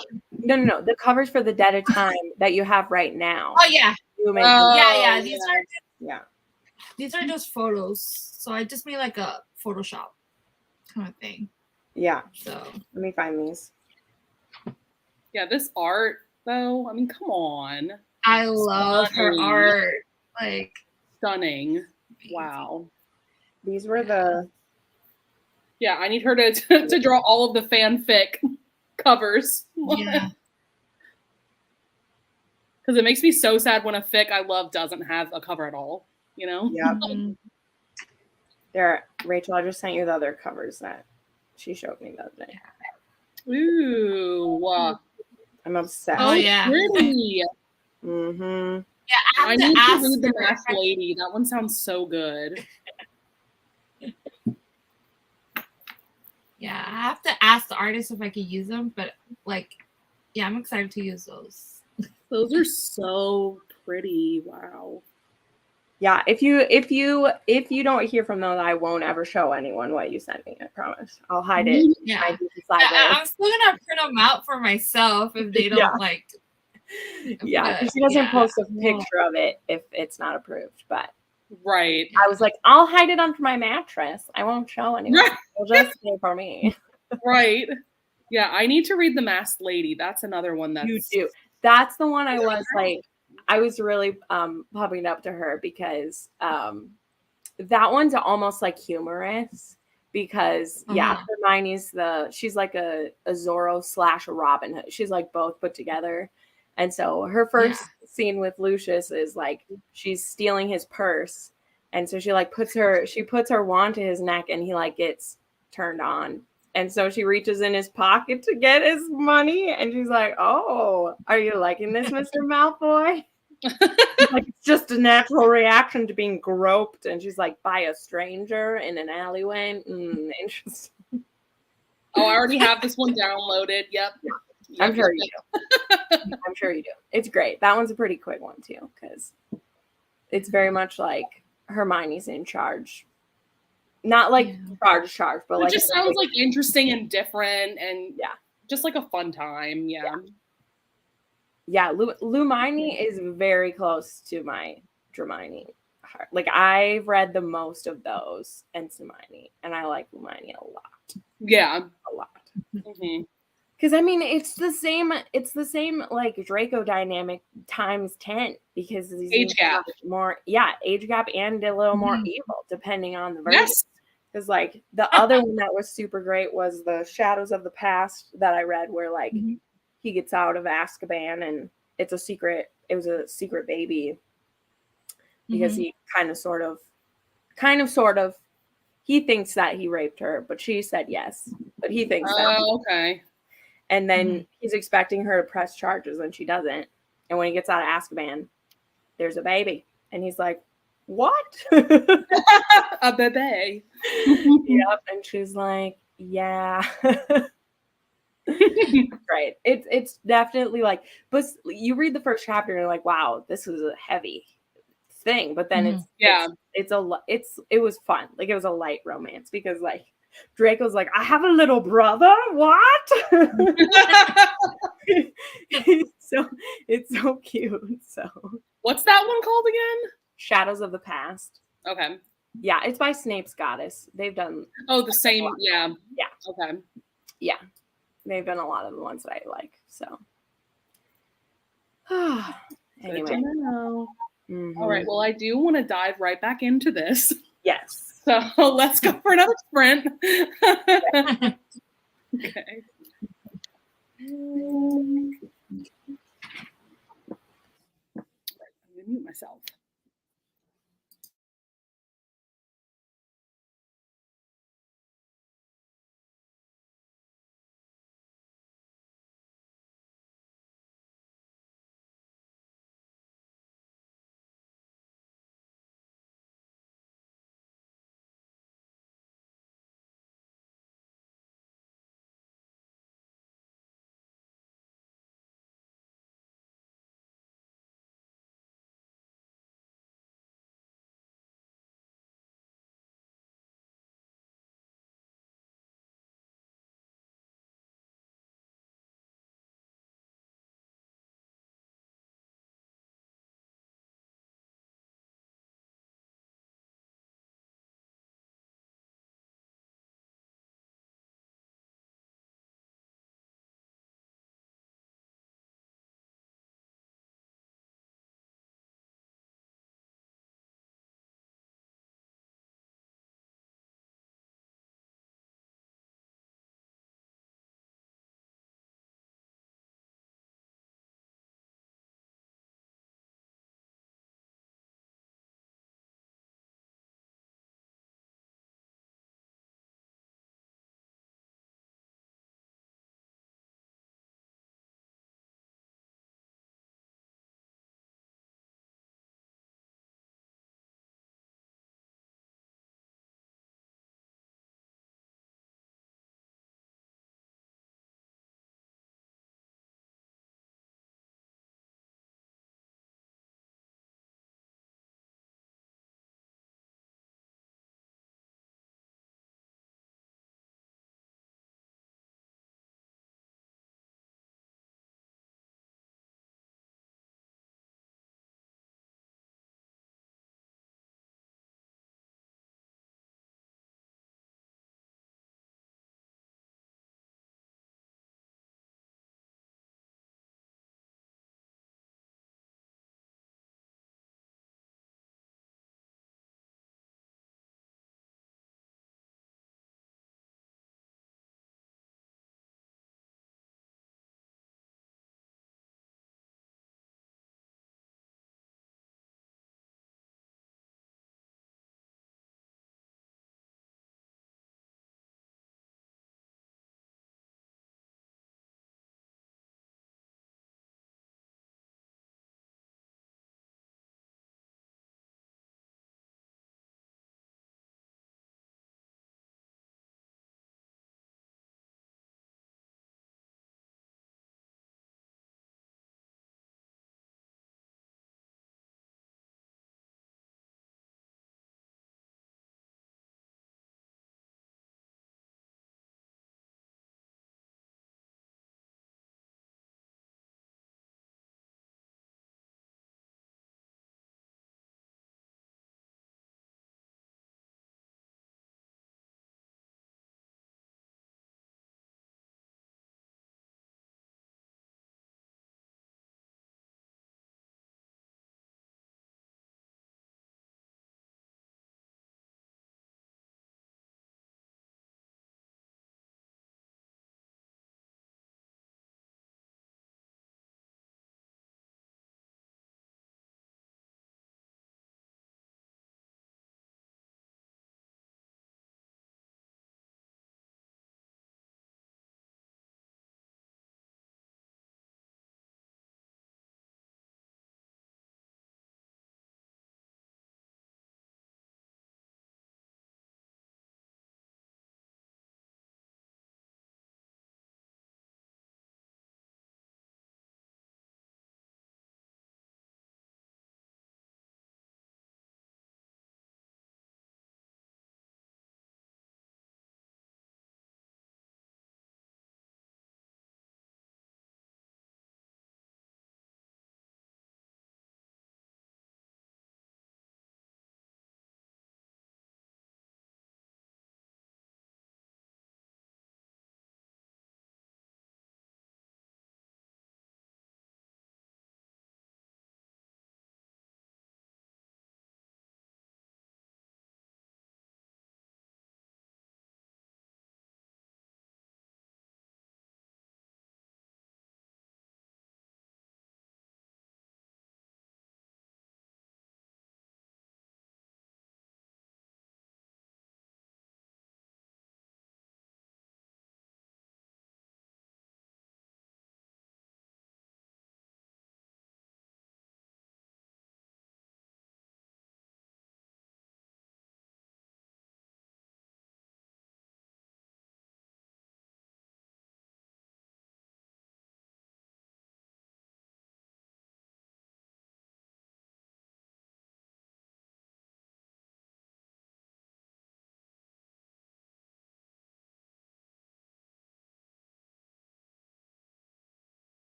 The covers for The Dead of Time that you have right now. Oh yeah. These are just photos. So I just made like a Photoshop kind of thing. Yeah. So let me find these. Yeah, this art though. I mean, come on. I love her art. Like stunning. Wow. These were the. Yeah, I need her to draw all of the fanfic covers. Yeah. Because it makes me so sad when a fic I love doesn't have a cover at all. You know? Yep. There, Rachel, I just sent you the other covers that she showed me the other day. Ooh. I'm obsessed. Oh, yeah. Pretty. Mm-hmm. Yeah, I need to read The Masked Lady. That one sounds so good. Yeah, I have to ask the artist if I could use them, but like, yeah, I'm excited to use those. Those are so pretty. Wow. Yeah, if you don't hear from those, I won't ever show anyone what you sent me. I promise. I'll hide it. Yeah, I'm still gonna print them out for myself if they don't like. Yeah, because she doesn't post a picture of it if it's not approved. But right, I was like, I'll hide it under my mattress. I won't show anyone. It'll just stay for me. Right. Yeah, I need to read The Masked Lady. That's another one that's You do. That's the one I was like. I was really pumping it up to her because that one's almost like humorous because Hermione's she's like a Zorro / Robin Hood. She's like both put together. And so her first scene with Lucius is like she's stealing his purse. And so she like puts her wand to his neck and he like gets turned on. And so she reaches in his pocket to get his money and she's like, "Oh, are you liking this, Mr. Malfoy?" Like it's just a natural reaction to being groped, and she's like by a stranger in an alleyway. Interesting. Oh, I already have this one downloaded. Yep. I'm sure you do. I'm sure you do. It's great. That one's a pretty quick one too, because it's very much like Hermione's in charge. Not like charge, but it like just sounds like interesting and different, and just like a fun time. Yeah, Lumini is very close to my Dramini heart. Like I've read the most of those and Hermione, and I like Lumini a lot. Yeah, a lot. Mm-hmm. Because I mean, it's the same like Draco dynamic times 10 because these age gap more, age gap and a little more evil depending on the version. Because like the other one that was super great was the Shadows of the Past that I read, where like he gets out of Azkaban and it's a secret. It was a secret baby because he kind of sort of he thinks that he raped her, but she said yes. But he thinks that. Okay. And then he's expecting her to press charges and she doesn't. And when he gets out of Azkaban, there's a baby. And he's like, "What?" A baby. Yep. And she's like, "Yeah." Right. It's definitely like, but you read the first chapter and you're like, "Wow, this was a heavy thing." But then it was fun. Like it was a light romance because like Draco's like, "I have a little brother." What? So it's so cute. So what's that one called again? Shadows of the Past. Okay. Yeah, it's by Snape's Goddess. They've done the same. Yeah. Okay. Yeah, they've done a lot of the ones that I like. So anyway. All right. Well, I do want to dive right back into this. Yes. So let's go for another sprint. Okay. I'm going to mute myself.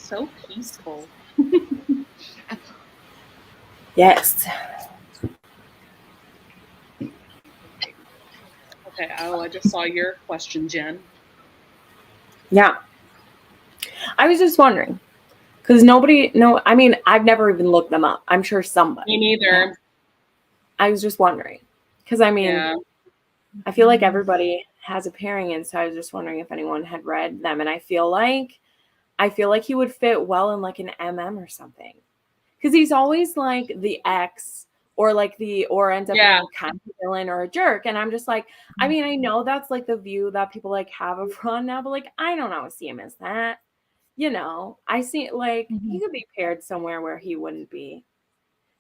So peaceful. Yes. Okay. Oh, I just saw your question, Jen. Yeah. I was just wondering. Because I mean, I've never even looked them up. I'm sure somebody. Me neither. I was just wondering. Because, I mean, Yeah. I feel like everybody has a pairing, and so I was just wondering if anyone had read them. And I feel like he would fit well in like an MM or something. Because he's always like the ex or ends up being kind of a villain or a jerk. And I'm just like, I mean, I know that's like the view that people like have of Ron now, but like, I don't always see him as that. You know, I see like he could be paired somewhere where he wouldn't be.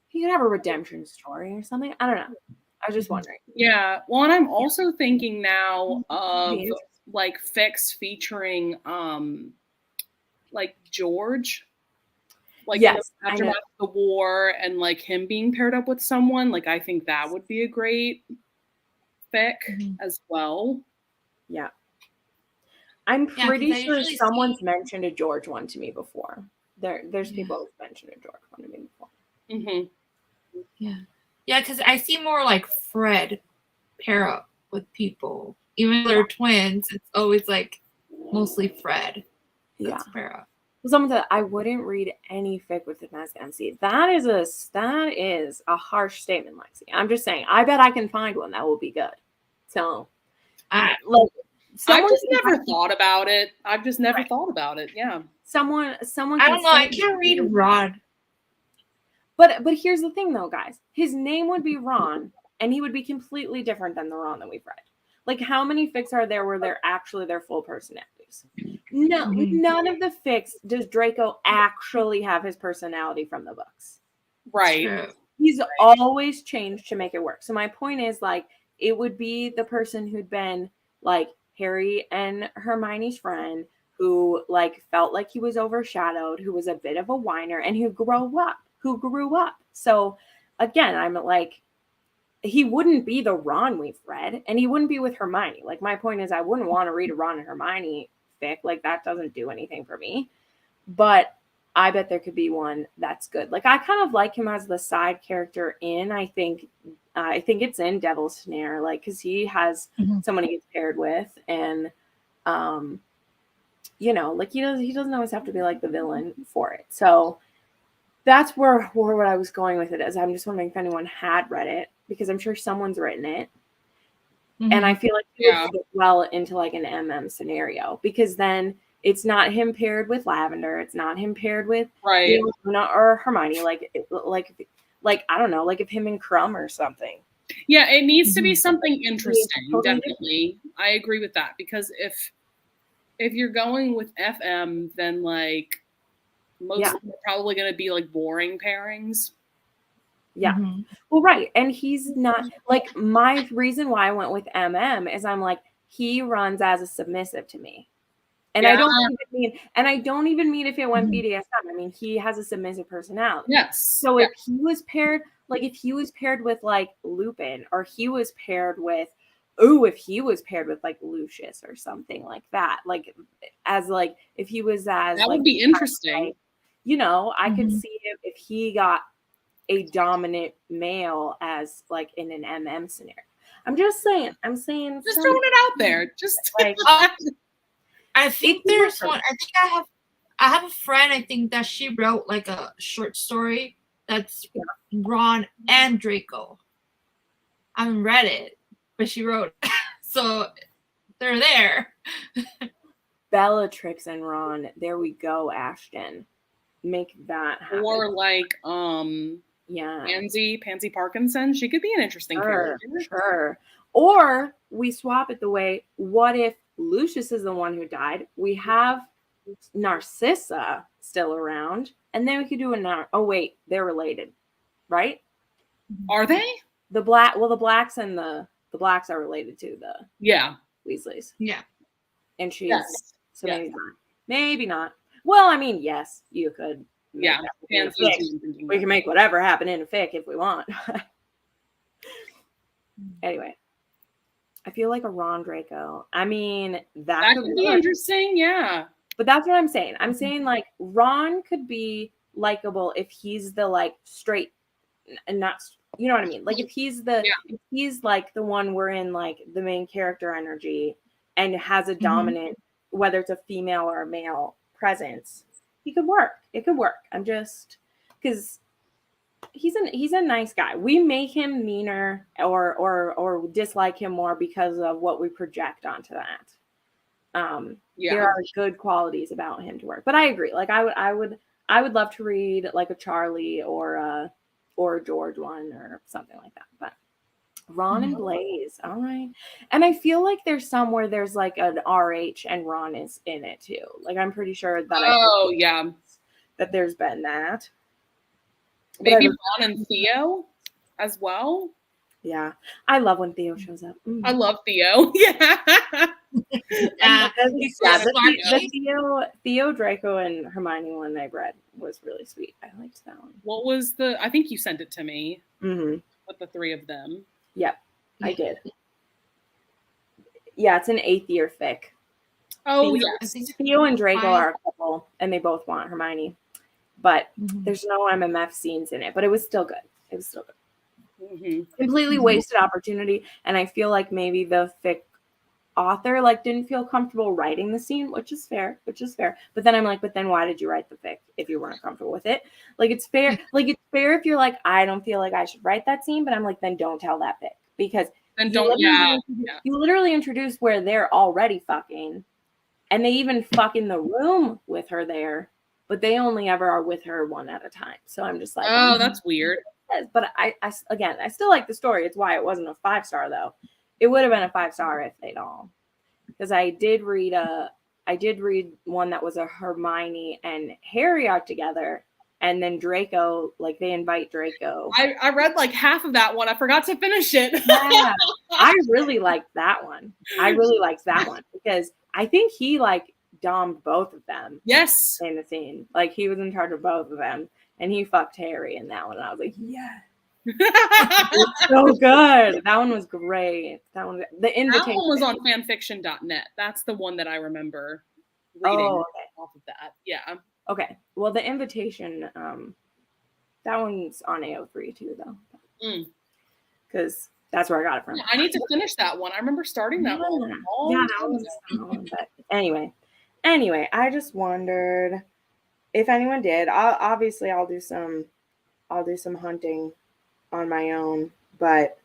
He could have a redemption story or something. I don't know. I was just wondering. Yeah. Well, and I'm also thinking now of like fics featuring like George. Like in the aftermath of the war and like him being paired up with someone. Like I think that would be a great fic as well. Yeah. I'm pretty sure someone's mentioned a George one to me before. There's people who've mentioned a George one to me before. Mm-hmm. Yeah. Yeah, because I see more like Fred pair up with people. Even though they're twins, it's always like mostly Fred. Yeah. Pair up. Someone said I wouldn't read any fic with him as MC. That is a harsh statement, Lexi. I'm just saying. I bet I can find one that will be good. So, I've just never thought about it. I've just never thought about it. Yeah. Someone. I don't know. I can't read Rod. But here's the thing, though, guys. His name would be Ron, and he would be completely different than the Ron that we've read. Like, how many fics are there where they're actually their full personalities? No, none of the fics does Draco actually have his personality from the books. Right. True. He's always changed to make it work. So my point is, like, it would be the person who'd been, like, Harry and Hermione's friend, who, like, felt like he was overshadowed, who was a bit of a whiner, and who grew up. So, again, I'm like, he wouldn't be the Ron we've read, and he wouldn't be with Hermione. Like, my point is, I wouldn't want to read a Ron and Hermione fic. Like, that doesn't do anything for me. But I bet there could be one that's good. Like, I kind of like him as the side character in, I think it's in Devil's Snare, like, because he has someone he gets paired with, and you know, like, he doesn't always have to be like the villain for it. So that's where what I was going with it is. I'm just wondering if anyone had read it, because I'm sure someone's written it. And I feel like it would fit well into like an MM scenario, because then it's not him paired with Lavender. It's not him paired with Luna or Hermione. Like I don't know, like if him and Crumb or something. Yeah, it needs to be something interesting. Definitely, I agree with that, because if you're going with FM, then like most of them are probably going to be like boring pairings. Yeah. Well, right. And he's not like, my reason why I went with MM is I'm like, he runs as a submissive to me. And I don't even mean if it went BDSM. I mean, he has a submissive personality. Yes. So if he was paired, with like Lupin, or he was paired with, if he was paired with like Lucius or something like that, like as like if he was as that would be interesting. Like, you know, I could see him if he got a dominant male as like in an MM scenario. I'm saying just throwing it out there. Just like I think there's one. I think I have a friend. I think that she wrote like a short story that's Ron and Draco. I haven't read it, but she wrote it. So they're there. Bellatrix and Ron. There we go, Ashton. Make that happen. Or like Pansy Parkinson. She could be an interesting character. Sure. Or we swap it the way, what if Lucius is the one who died? We have Narcissa still around, and then we could do they're related, right? Are they? The blacks and the blacks are related to the Weasleys. Yeah. And she's maybe not. Well, I mean, yes, you could. Yeah. We can make whatever happen in a fic if we want. Anyway, I feel like a Ron Draco. I mean, that could be interesting. Yeah. But that's what I'm saying. I'm saying like Ron could be likable if he's the like straight and not, you know what I mean? Like if he's if he's like the one we're in like the main character energy and has a dominant, whether it's a female or a male presence, he could work. It could work. I'm just because he's a nice guy. We make him meaner or dislike him more because of what we project onto that. There are good qualities about him to work, but I agree. Like I would love to read like a Charlie or a George one or something like that. But Ron and Blaze, all right. And I feel like there's somewhere there's like an RH and Ron is in it too. Like I'm pretty sure that that there's been that. Maybe Ron and Theo as well. Yeah, I love when Theo shows up. I love Theo. Yeah. Theo, Draco, and Hermione one I read was really sweet. I liked that one. What was I think you sent it to me with the three of them. Yep, I did. Yeah, it's an 8th year fic. Oh, yes. Theo and Draco are a couple, and they both want Hermione. But there's no MMF scenes in it. But it was still good. It was still good. Completely wasted opportunity. And I feel like maybe the fic author like didn't feel comfortable writing the scene, which is fair. But then I'm like, but then why did you write the fic if you weren't comfortable with it? Like it's fair. Like it's fair if you're like, I don't feel like I should write that scene, but I'm like, then don't tell that fic because then you literally introduce where they're already fucking, and they even fuck in the room with her there, but they only ever are with her one at a time. So I'm just like, oh, that's weird. But I still like the story. It's why it wasn't a 5-star though. It would have been a 5-star if they'd all, because I did read one that was a Hermione and Harry are together, and then Draco, like they invite Draco. I read like half of that one. I forgot to finish it. Yeah, I really liked that one. Because I think he like domed both of them. Yes, in the scene, like he was in charge of both of them. And he fucked Harry in that one. And I was like, yeah. It's so good. That one was great. That one was on fanfiction.net. That's the one that I remember reading off of that. Yeah. Okay. Well, the invitation, that one's on AO3 too, though. Because that's where I got it from. Yeah, I need to finish that one. I remember starting that one. Yeah, that was but anyway, I just wondered if anyone did. I'll do some hunting on my own, but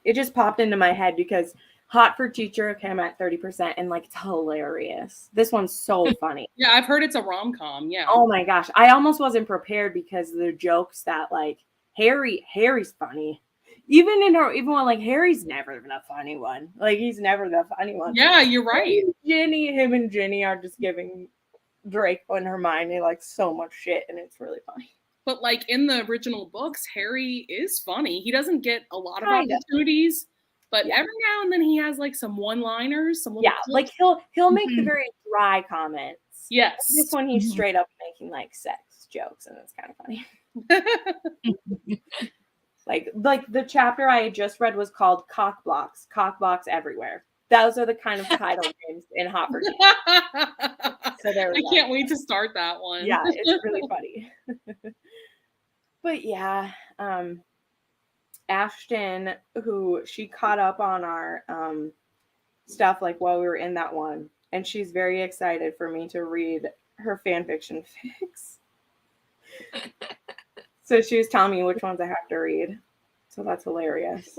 it just popped into my head because Hot for Teacher came at 30% and like it's hilarious. This one's so funny. Yeah, I've heard it's a rom-com. Yeah. Oh my gosh, I almost wasn't prepared because the jokes that like Harry's funny. Even when like Harry's never the funny one. Like he's never the funny one. Yeah, you're right. Him and Ginny are just giving Draco and Hermione like so much shit, and it's really funny. But like in the original books, Harry is funny. He doesn't get a lot of opportunities, but every now and then he has like some one-liners, some little like he'll make the very dry comments. Yes, this one he's straight up making like sex jokes, and it's kind of funny. like the chapter I had just read was called Cock Blocks Everywhere. Those are the kind of title names in Hot for Teacher. So there we go. I can't wait to start that one. Yeah, it's really funny. But yeah, Ashton, who she caught up on our stuff like while we were in that one, and she's very excited for me to read her fan fiction fics. So she was telling me which ones I have to read. So that's hilarious.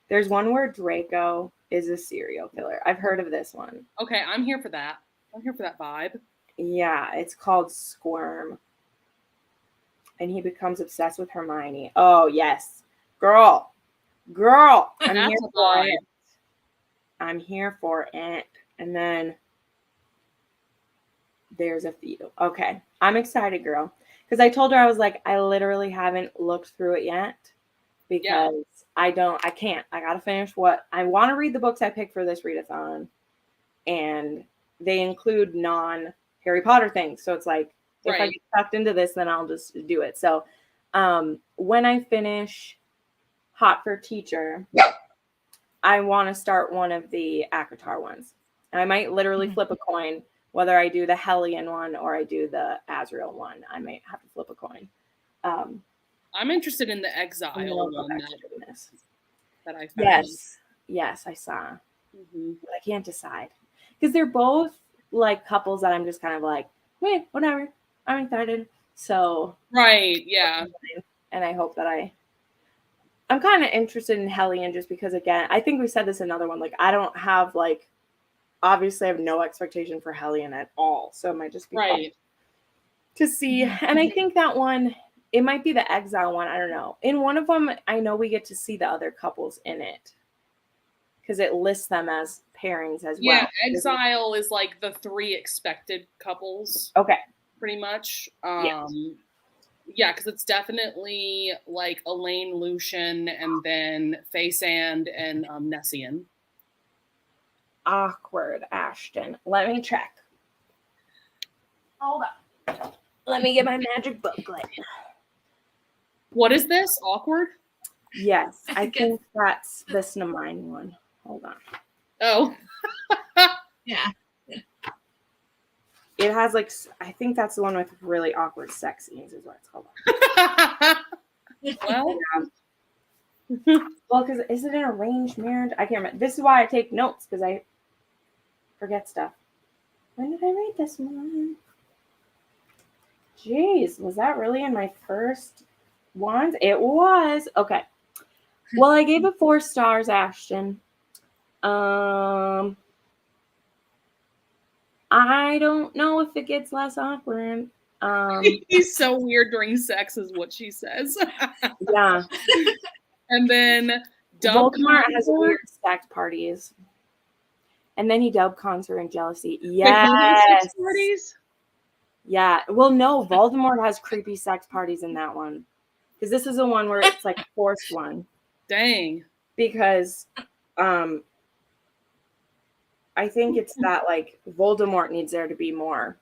There's one where Draco is a serial killer. I've heard of this one. Okay, I'm here for that. I'm here for that vibe. Yeah, it's called Squirm. And he becomes obsessed with Hermione. Oh, yes. Girl. I'm here for it. I'm here for it. And then there's a few. Okay. I'm excited, girl. Because I told her, I was like, I literally haven't looked through it yet. Because I can't. I got to finish what I want to read the books I picked for this readathon. And they include non-Harry Potter things. So it's like, if I get sucked into this, then I'll just do it. So when I finish Hot for Teacher, I want to start one of the ACOTAR ones. And I might literally flip a coin whether I do the Hellion one or I do the Azrael one. I might have to flip a coin. I'm interested in the Exile one that I found. Yes, I saw. But I can't decide because they're both like couples that I'm just kind of like, whatever. I'm excited. So right, yeah. And I hope that I'm kind of interested in Hellion just because, again, I think we said this in another one. Like, I don't have obviously I have no expectation for Hellion at all. So it might just be fun to see. And I think that one, it might be the Exile one. I don't know. In one of them, I know we get to see the other couples in it because it lists them as pairings as well. Yeah, Exile is like the 3 expected couples. Okay. Pretty much. Yeah, because it's definitely like Elaine Lucian and then Faysand and Nessian. Awkward, Ashton. Let me check. Hold on. Let me get my magic booklet. What is this? Awkward? Yes, I think that's the Snamine one. Hold on. Oh. Yeah. It has I think that's the one with really awkward sex scenes is what it's called. Well, because is it an arranged marriage? I can't remember. This is why I take notes because I forget stuff. When did I read this one? Jeez, was that really in my first ones? It was. Okay. Well, I gave it 4 stars, Ashton. I don't know if it gets less awkward. He's so weird during sex is what she says. Yeah. And then Voldemort has weird stacked parties. And then he dub cons her in jealousy. Yes. Sex parties? Yeah. Well, no, Voldemort has creepy sex parties in that one. Because this is the one where it's like a forced one. Dang. Because I think it's that Voldemort needs there to be more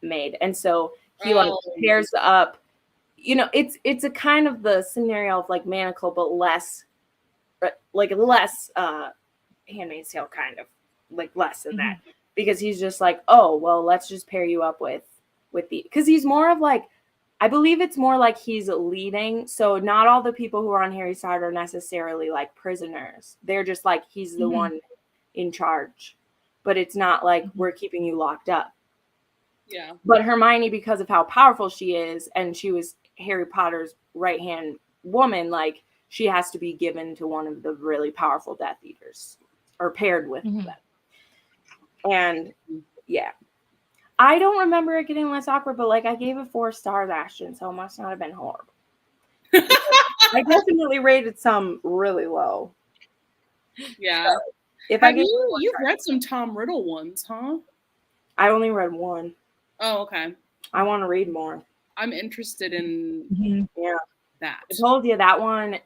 made. And so he pairs up, it's a kind of the scenario of Manacle, but less Handmaid's Tale kind of less than that, because he's just oh, well, let's just pair you up with because he's more of I believe it's more like he's leading. So not all the people who are on Harry's side are necessarily prisoners. They're just he's the one in charge. But it's not we're keeping you locked up. Yeah. But Hermione, because of how powerful she is, and she was Harry Potter's right-hand woman, she has to be given to one of the really powerful Death Eaters, or paired with them. And, yeah. I don't remember it getting less awkward, but, I gave it 4 stars, Ashton, so it must not have been horrible. I definitely rated some really low. Yeah. So, you've read some Tom Riddle ones, huh? I only read 1. Oh, okay. I want to read more. I'm interested in that. I told you that one.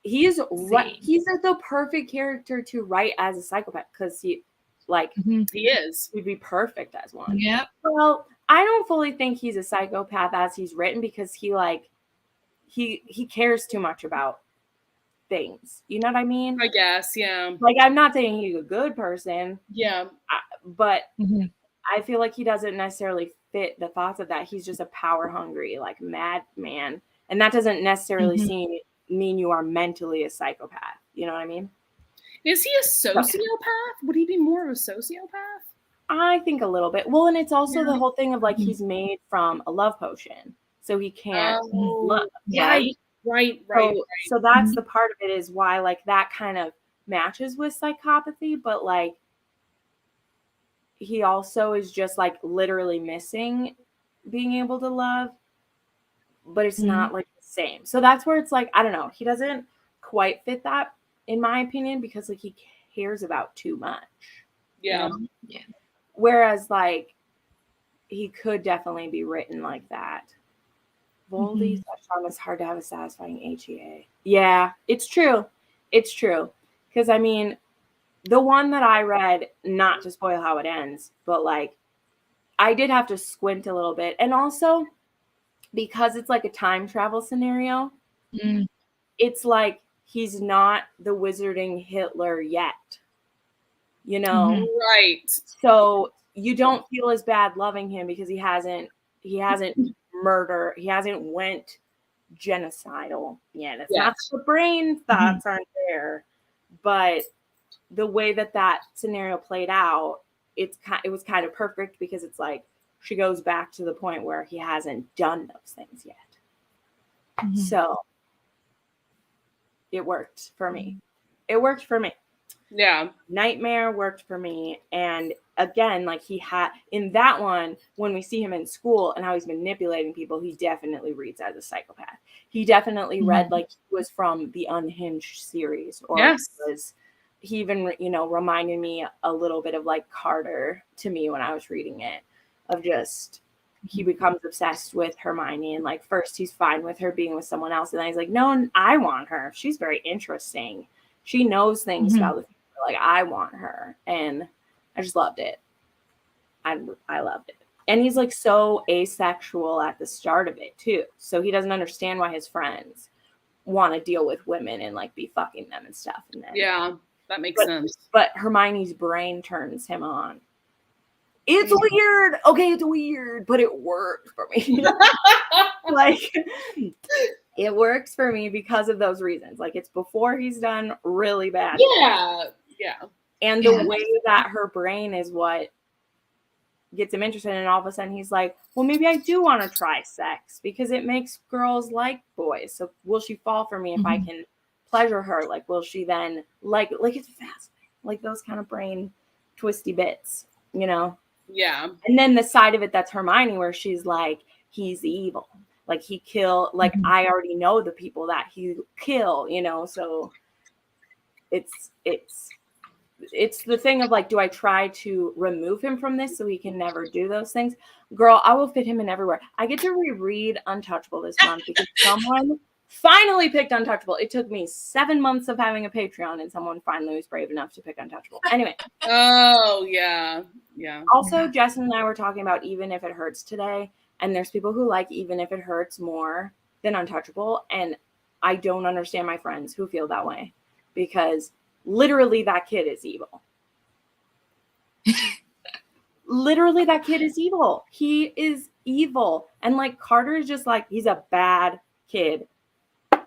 He's the perfect character to write as a psychopath because he is. He'd be perfect as one. Yeah. Well, I don't fully think he's a psychopath as he's written because he cares too much about things. You know what I mean? I guess, yeah. I'm not saying he's a good person. Yeah. But I feel like he doesn't necessarily fit the thoughts of that. He's just a power hungry, madman. And that doesn't necessarily mean you are mentally a psychopath. You know what I mean? Is he a sociopath? Would he be more of a sociopath? I think a little bit. Well, and it's also the whole thing of he's made from a love potion. So he can't love. Right. So that's the part of it is why that kind of matches with psychopathy, but he also is just literally missing being able to love, but it's not the same. So that's where it's I don't know. He doesn't quite fit that in my opinion because he cares about too much. Yeah. You know? Yeah. Whereas he could definitely be written like that. Voldy's it's hard to have a satisfying HEA. Yeah, it's true. It's true. Because, I mean, the one that I read, not to spoil how it ends, but, I did have to squint a little bit. And also, because it's, a time travel scenario, it's he's not the wizarding Hitler yet. You know? Right. So you don't feel as bad loving him because he hasn't murdered, he hasn't went genocidal yet. It's not the brain thoughts aren't there, but the way that scenario played out, it was kind of perfect because it's like she goes back to the point where he hasn't done those things yet. So it worked for me. It worked for me. Yeah. Nightmare worked for me. And again, like he had in that one, when we see him in school and how he's manipulating people, he definitely reads as a psychopath. He definitely read like he was from the Unhinged series, or he even, you know, reminded me a little bit of like Carter to me when I was reading it, of just he becomes obsessed with Hermione, and like first he's fine with her being with someone else, and then he's like, no, I want her. She's very interesting. She knows things about the future. Like, I want her. And I just loved it. I loved it. And he's like so asexual at the start of it too. So he doesn't understand why his friends want to deal with women and like be fucking them and stuff. And then, that makes sense. But Hermione's brain turns him on. It's weird. Okay, it's weird, but it worked for me. Like, it works for me because of those reasons. Like, it's before he's done really bad. Yeah. And the way that her brain is what gets him interested, and all of a sudden he's like, well, maybe I do want to try sex because it makes girls like boys. So will she fall for me if I can pleasure her? Like, will she then like it's fascinating. Like those kind of brain twisty bits, you know? Yeah. And then the side of it that's Hermione, where she's like, he's evil. Like he kill, like I already know the people that he kill, you know? So it's the thing of like, do I try to remove him from this so he can never do those things? Girl, I will fit him in everywhere. I get to reread Untouchable this month because someone finally picked Untouchable. It took me 7 months of having a Patreon, and someone finally was brave enough to pick Untouchable. Anyway. Oh, yeah. Yeah. Also, Jess and I were talking about Even If It Hurts today, and there's people who like Even If It Hurts more than Untouchable, and I don't understand my friends who feel that way, because literally that kid is evil. Literally that kid is evil. He is evil. And like Carter is just like, he's a bad kid,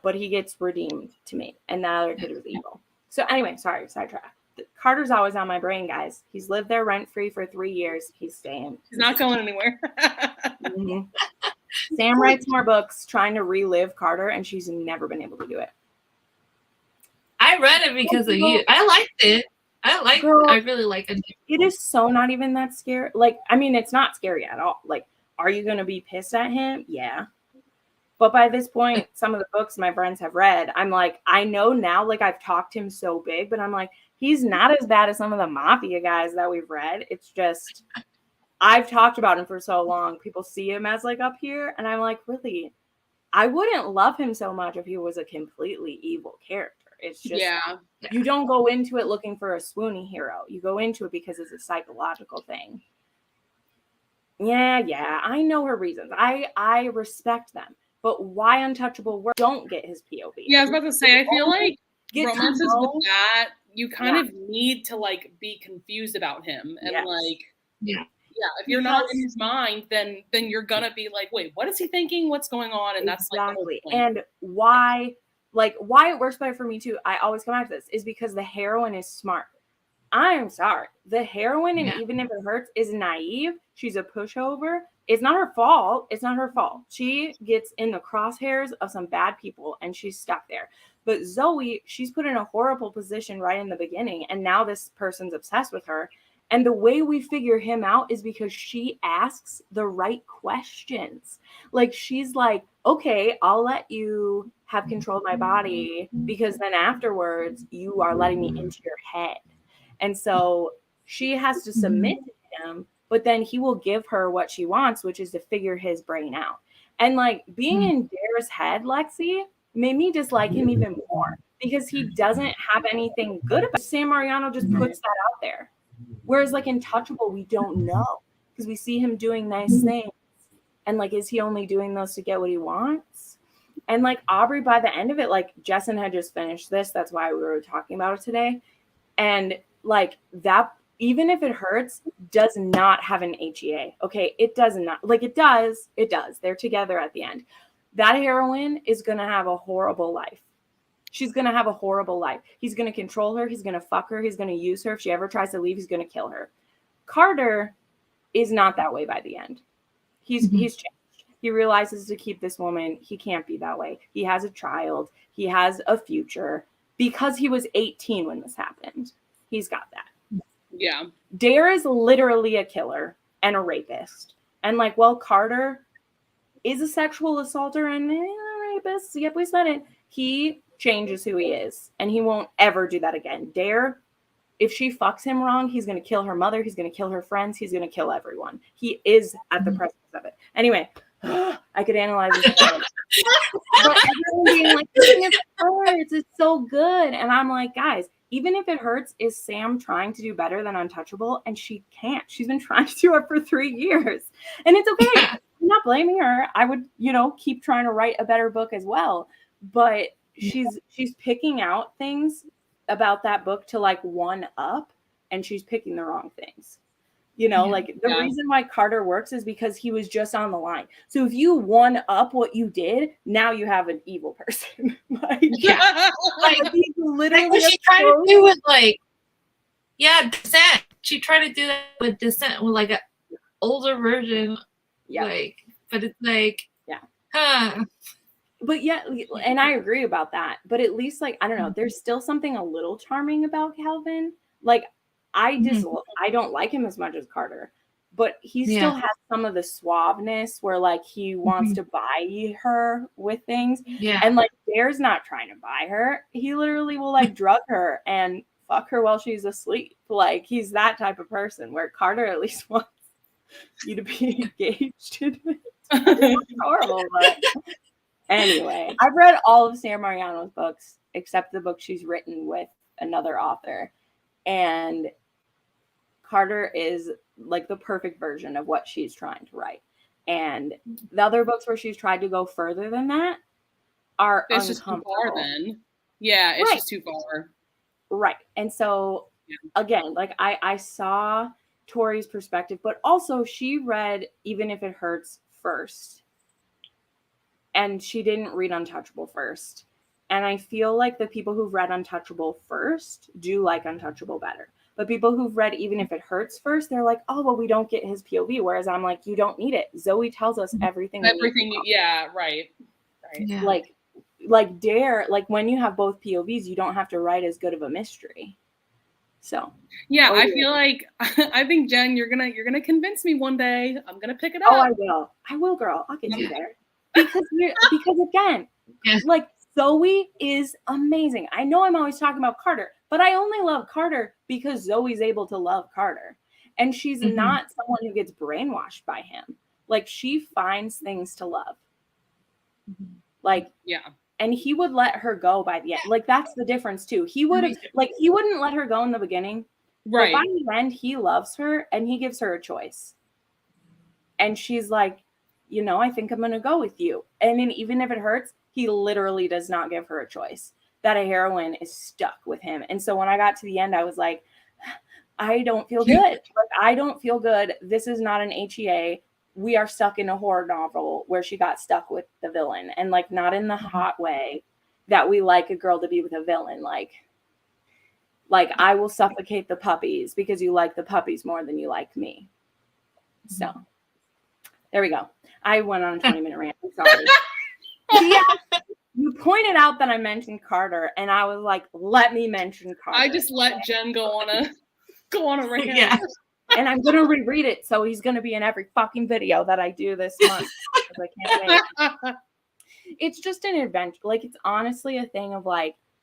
but he gets redeemed to me. And that other kid was evil. So anyway, sorry, sidetrack. Carter's always on my brain, guys. He's lived there rent-free for 3 years. He's staying. He's not going anywhere. Sam writes more books trying to relive Carter, and she's never been able to do it. I read it because of you. I liked it. I really like it. It is so not even that scary. Like, I mean, it's not scary at all. Like, are you going to be pissed at him? Yeah. But by this point, some of the books my friends have read, I'm like, I know now, like, I've talked him so big, but I'm like, he's not as bad as some of the mafia guys that we've read. It's just, I've talked about him for so long. People see him as, like, up here, and I'm like, really? I wouldn't love him so much if he was a completely evil character. It's just, you don't go into it looking for a swoony hero. You go into it because it's a psychological thing. Yeah, I know her reasons. I respect them. But why Untouchable don't get his POV? Yeah, I was about to say, I feel like romances with that, you kind of need to like be confused about him. And if you're not in his mind, then you're gonna be like, wait, what is he thinking? What's going on? And that's like the whole point. And why it works better for me too, I always come back to this, is because the heroine is smart. I'm sorry. The heroine, and Even If It Hurts, is naive. She's a pushover. It's not her fault. She gets in the crosshairs of some bad people, and she's stuck there. But Zoe, she's put in a horrible position right in the beginning, and now this person's obsessed with her. And the way we figure him out is because she asks the right questions. Like, she's like, okay, I'll let you have control of my body, because then afterwards you are letting me into your head. And so she has to submit to him, but then he will give her what she wants, which is to figure his brain out. And like being in Dare's head, Lexi, made me dislike him even more, because he doesn't have anything good about it. Sam Mariano just puts that out there. Whereas like Untouchable, we don't know, because we see him doing nice things. And like, is he only doing those to get what he wants? And like Aubrey, by the end of it, like Jessen had just finished this. That's why we were talking about it today. And like that, Even If It Hurts does not have an HEA. Okay, it does not. Like, it does. They're together at the end. That heroine is going to have a horrible life. She's going to have a horrible life. He's going to control her. He's going to fuck her. He's going to use her. If she ever tries to leave, he's going to kill her. Carter is not that way by the end. He's changed. He realizes to keep this woman, he can't be that way. He has a child. He has a future. Because he was 18 when this happened. He's got that. Yeah. Dare is literally a killer and a rapist. And like, well, Carter is a sexual assaulter and a rapist. Yep, we said it. He changes who he is. And he won't ever do that again. Dare, if she fucks him wrong, he's going to kill her mother. He's going to kill her friends. He's going to kill everyone. He is at the presence of it. Anyway, I could analyze this. But everyone being like, it hurts. It's so good. And I'm like, guys, Even If It Hurts is Sam trying to do better than Untouchable, and she can't. She's been trying to do it for 3 years. And it's okay. I'm not blaming her. I would, keep trying to write a better book as well. But she's picking out things about that book to like one up, and she's picking the wrong things. Like the reason why Carter works is because he was just on the line. So if you one up what you did, now you have an evil person. Like he's literally like she tried to do it Descent. She tried to do that with Descent with like an older version. Yeah. But it's like But yeah, and I agree about that. But at least I don't know, there's still something a little charming about Calvin. Like I don't like him as much as Carter, but he still has some of the suaveness where he wants to buy her with things. Yeah. And Dare's not trying to buy her. He literally will drug her and fuck her while she's asleep. He's that type of person, where Carter at least wants you to be engaged in it. It's horrible, but anyway, I've read all of Sam Mariano's books except the book she's written with another author. And Carter is the perfect version of what she's trying to write. And the other books where she's tried to go further than that are it's just too far then. Yeah, it's just too far. Right. And so again, I saw Tori's perspective, but also she read Even If It Hurts first. And she didn't read Untouchable first. And I feel like the people who've read Untouchable first do like Untouchable better. But people who've read Even If It Hurts first, they're like, oh, well, we don't get his POV. Whereas I'm like, you don't need it. Zoe tells us everything. Yeah, right. Yeah. Like Dare, when you have both POVs, you don't have to write as good of a mystery. So yeah, I feel like I think Jen, you're gonna convince me one day. I'm gonna pick it up. Oh, I will, girl. I'll get you there. Because again, Zoe is amazing. I know I'm always talking about Carter, but I only love Carter because Zoe's able to love Carter. And she's not someone who gets brainwashed by him. She finds things to love. And he would let her go by the end. That's the difference too. He would have he wouldn't let her go in the beginning. Right. But by the end, he loves her and he gives her a choice. And she's like, I think I'm going to go with you. And then Even If It Hurts, he literally does not give her a choice. That a heroine is stuck with him. And so when I got to the end, I was like, I don't feel good. I don't feel good. This is not an HEA. We are stuck in a horror novel where she got stuck with the villain. And not in the hot way that we like a girl to be with a villain. I will suffocate the puppies because you like the puppies more than you like me. So there we go. I went on a 20-minute rant. I'm sorry. Yeah. You pointed out that I mentioned Carter, and I was like, let me mention Carter. I just let Jen go on a rant. Yeah. And I'm going to reread it, so he's going to be in every fucking video that I do this month. I can't wait. It's just an adventure. It's honestly a thing of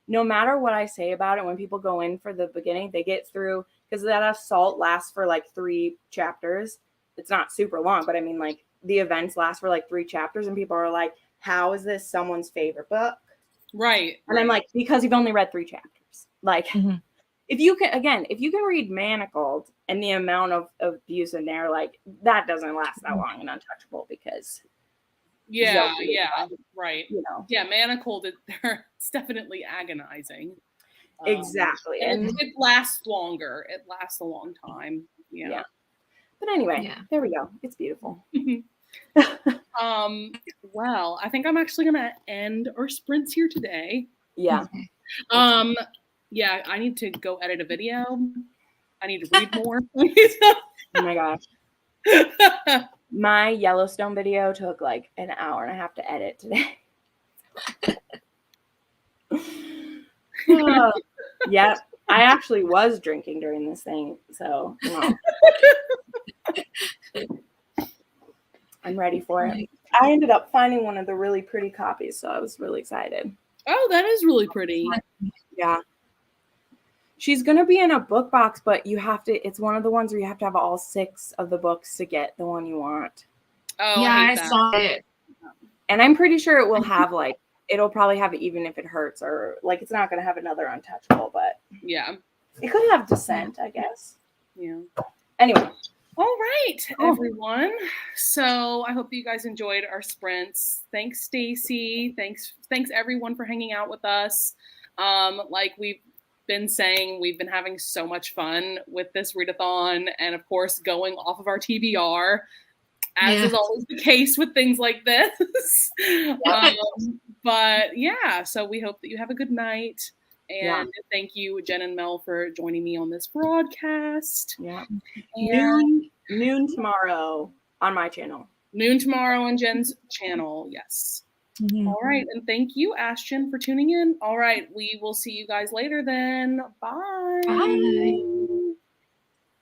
no matter what I say about it, when people go in for the beginning, they get through, because that assault lasts for 3 chapters. It's not super long, but I mean, the events last for 3 chapters, and people are like, how is this someone's favorite book? Right. And I'm like, because you've only read 3 chapters. If you can read Manacled and the amount of abuse in there, that doesn't last that long in Untouchable, because right. Yeah, Manacled, it's definitely agonizing. Exactly. And it lasts longer. It lasts a long time. Yeah. But anyway, there we go. It's beautiful. Well, I think I'm actually gonna end our sprints here today. Yeah. Yeah, I need to go edit a video. I need to read more. Oh my gosh. My Yellowstone video took like an hour and a half to edit today. Yeah, I actually was drinking during this thing, so I'm ready for it. I ended up finding one of the really pretty copies, so I was really excited. Oh, that is really pretty. Yeah. She's going to be in a book box, but you have to, it's one of the ones where you have to have all 6 of the books to get the one you want. Oh, yeah, I saw it. And I'm pretty sure it will have like, it'll probably have it even if it hurts, or like it's not going to have another Untouchable, but yeah, it could have Descent, I guess. Yeah. Anyway. All right, everyone. So I hope you guys enjoyed our sprints. Thanks, Stacy. Thanks everyone for hanging out with us. Like we've been saying, we've been having so much fun with this readathon, and of course going off of our TBR, as is always the case with things like this. But yeah, so we hope that you have a good night. And thank you, Jen and Mel, for joining me on this broadcast. Yeah. Noon tomorrow on my channel. Noon tomorrow on Jen's channel. Yes. All right. And thank you, Ashton, for tuning in. All right. We will see you guys later then. Bye. Bye.